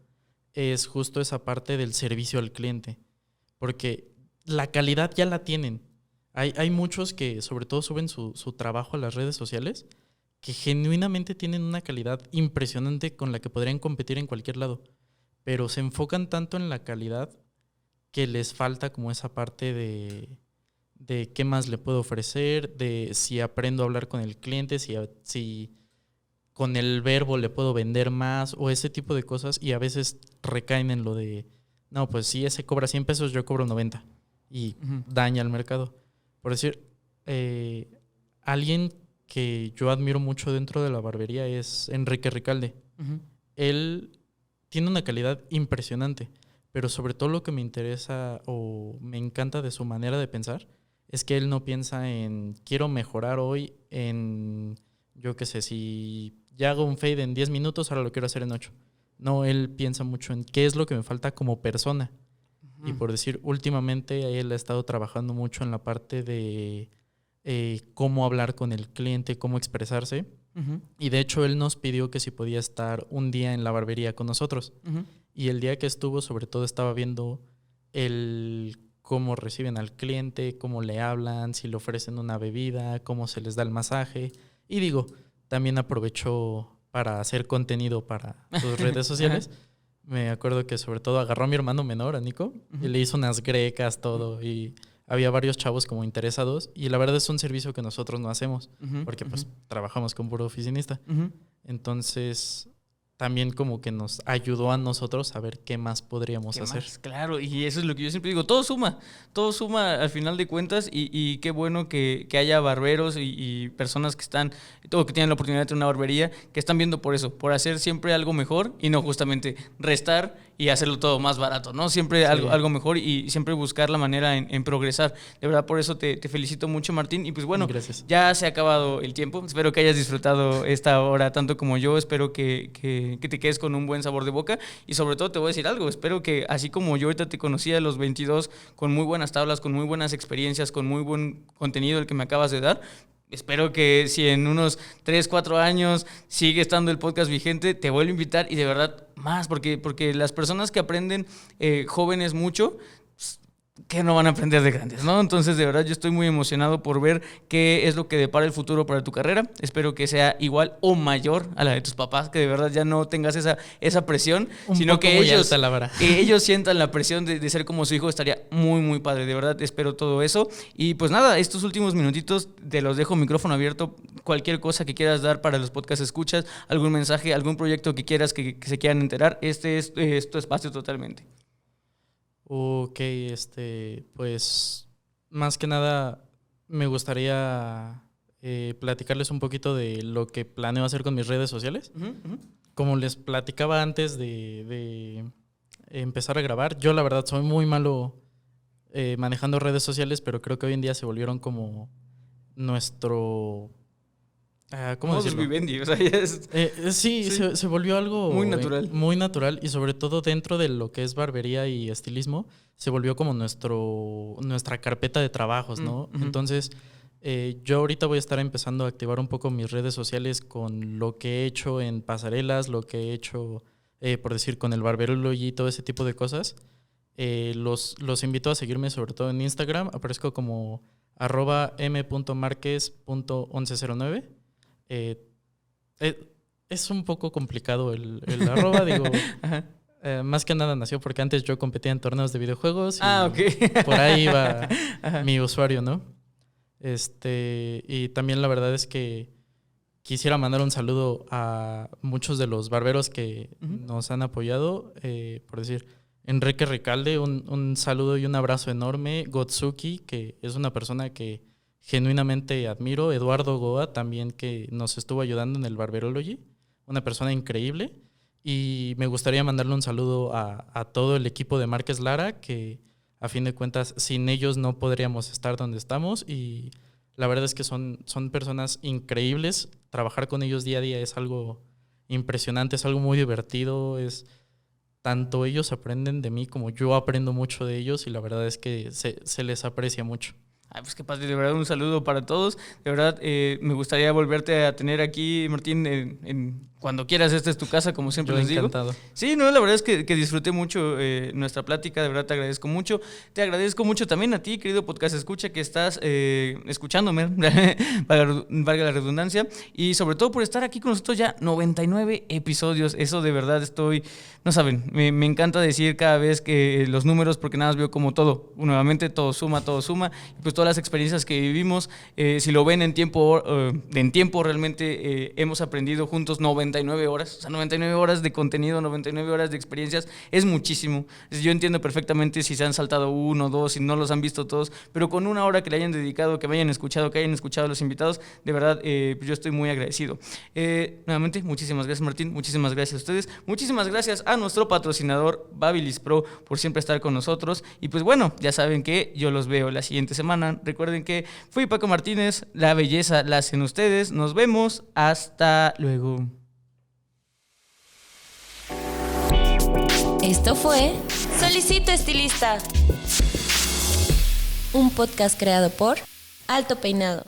es justo esa parte del servicio al cliente, porque la calidad ya la tienen. Hay muchos que sobre todo suben su trabajo a las redes sociales que genuinamente tienen una calidad impresionante con la que podrían competir en cualquier lado, pero se enfocan tanto en la calidad que les falta como esa parte de qué más le puedo ofrecer, de si aprendo a hablar con el cliente, si con el verbo le puedo vender más o ese tipo de cosas, y a veces recaen en lo de, no, pues si ese cobra 100 pesos, yo cobro 90 y daña al mercado. Por decir, alguien que yo admiro mucho dentro de la barbería es Enrique Ricalde. Él tiene una calidad impresionante, pero sobre todo lo que me interesa o me encanta de su manera de pensar es que él no piensa en quiero mejorar hoy en, yo qué sé, si ya hago un fade en 10 minutos, ahora lo quiero hacer en 8. No, él piensa mucho en qué es lo que me falta como persona. Y por decir, últimamente él ha estado trabajando mucho en la parte de cómo hablar con el cliente, cómo expresarse. Y de hecho él nos pidió que si podía estar un día en la barbería con nosotros. Y el día que estuvo, sobre todo estaba viendo el cómo reciben al cliente, cómo le hablan, si le ofrecen una bebida, cómo se les da el masaje. Y digo, también aprovechó para hacer contenido para sus redes sociales. Me acuerdo que sobre todo agarró a mi hermano menor, a Nico, y le hizo unas grecas, todo, y había varios chavos como interesados, y la verdad es un servicio que nosotros no hacemos, porque pues trabajamos con puro oficinista. Entonces, también como que nos ayudó a nosotros a ver qué más podríamos hacer. Claro, y eso es lo que yo siempre digo, todo suma al final de cuentas, y qué bueno que haya barberos y personas que están, o que tienen la oportunidad de tener una barbería, que están viendo por eso, por hacer siempre algo mejor y no justamente restar y hacerlo todo más barato, ¿no? Siempre algo mejor y siempre buscar la manera en progresar. De verdad, por eso te felicito mucho, Martín. Y pues bueno, gracias. Ya se ha acabado el tiempo. Espero que hayas disfrutado esta hora tanto como yo. Espero que te quedes con un buen sabor de boca. Y sobre todo te voy a decir algo. Espero que así como yo ahorita te conocí a los 22 con muy buenas tablas, con muy buenas experiencias, con muy buen contenido el que me acabas de dar, espero que si en unos 3, 4 años sigue estando el podcast vigente, te vuelvo a invitar y de verdad más, porque las personas que aprenden jóvenes mucho, que no van a aprender de grandes, ¿no? Entonces, de verdad, yo estoy muy emocionado por ver qué es lo que depara el futuro para tu carrera. Espero que sea igual o mayor a la de tus papás, que de verdad ya no tengas esa presión, sino que ellos sientan la presión de ser como su hijo. Estaría muy, muy padre. De verdad, espero todo eso. Y pues nada, estos últimos minutitos te los dejo micrófono abierto. Cualquier cosa que quieras dar para los podcast escuchas, algún mensaje, algún proyecto que quieras que se quieran enterar, este es tu espacio totalmente. Ok, pues más que nada me gustaría platicarles un poquito de lo que planeo hacer con mis redes sociales. Como les platicaba antes de empezar a grabar, yo la verdad soy muy malo manejando redes sociales, pero creo que hoy en día se volvieron como nuestro... ¿Cómo decirlo? Vivendi, o sea, sí. Se volvió algo muy natural. Muy natural, y sobre todo dentro de lo que es barbería y estilismo, se volvió como nuestra carpeta de trabajos, ¿no? Entonces, yo ahorita voy a estar empezando a activar un poco mis redes sociales con lo que he hecho en pasarelas, lo que he hecho, por decir, con el Barberology y todo ese tipo de cosas. Los invito a seguirme sobre todo en Instagram. Aparezco como @m.marquez.1109. Es un poco complicado el arroba, digo. Más que nada nació porque antes yo competía en torneos de videojuegos y okay. por ahí iba mi usuario, ¿no? Y también la verdad es que quisiera mandar un saludo a muchos de los barberos que nos han apoyado. Por decir, Enrique Recalde, un saludo y un abrazo enorme. Gotsuki, que es una persona que genuinamente admiro. Eduardo Goa, también, que nos estuvo ayudando en el Barberology. Una persona increíble. Y me gustaría mandarle un saludo a todo el equipo de Márquez Lara, que a fin de cuentas sin ellos no podríamos estar donde estamos. Y la verdad es que son personas increíbles. Trabajar con ellos día a día es algo impresionante, es algo muy divertido. Tanto ellos aprenden de mí como yo aprendo mucho de ellos, y la verdad es que se les aprecia mucho. Ay, pues qué padre, de verdad un saludo para todos. De verdad me gustaría volverte a tener aquí, Martín, cuando quieras. Esta es tu casa, como siempre les digo. Encantado. Sí, no, la verdad es que disfruté mucho nuestra plática, de verdad te agradezco mucho. Te agradezco mucho también a ti, querido podcast escucha, que estás escuchándome, valga la redundancia, y sobre todo por estar aquí con nosotros ya 99 episodios. Eso de verdad no saben, me encanta decir cada vez que los números, porque nada más veo como todo, nuevamente todo suma, pues todas las experiencias que vivimos, si lo ven en tiempo realmente hemos aprendido juntos 99 horas, o sea, 99 horas de contenido, 99 horas de experiencias, es muchísimo. Yo entiendo perfectamente si se han saltado uno, dos, si no los han visto todos, pero con una hora que le hayan dedicado, que me hayan escuchado, que hayan escuchado a los invitados, de verdad, yo estoy muy agradecido. Nuevamente, muchísimas gracias, Martín, muchísimas gracias a ustedes, muchísimas gracias a nuestro patrocinador Babyliss Pro por siempre estar con nosotros, y pues bueno, ya saben que yo los veo la siguiente semana. Recuerden que fui Paco Martínez, la belleza la hacen ustedes. Nos vemos, hasta luego. Esto fue Solicito Estilista, un podcast creado por Alto Peinado.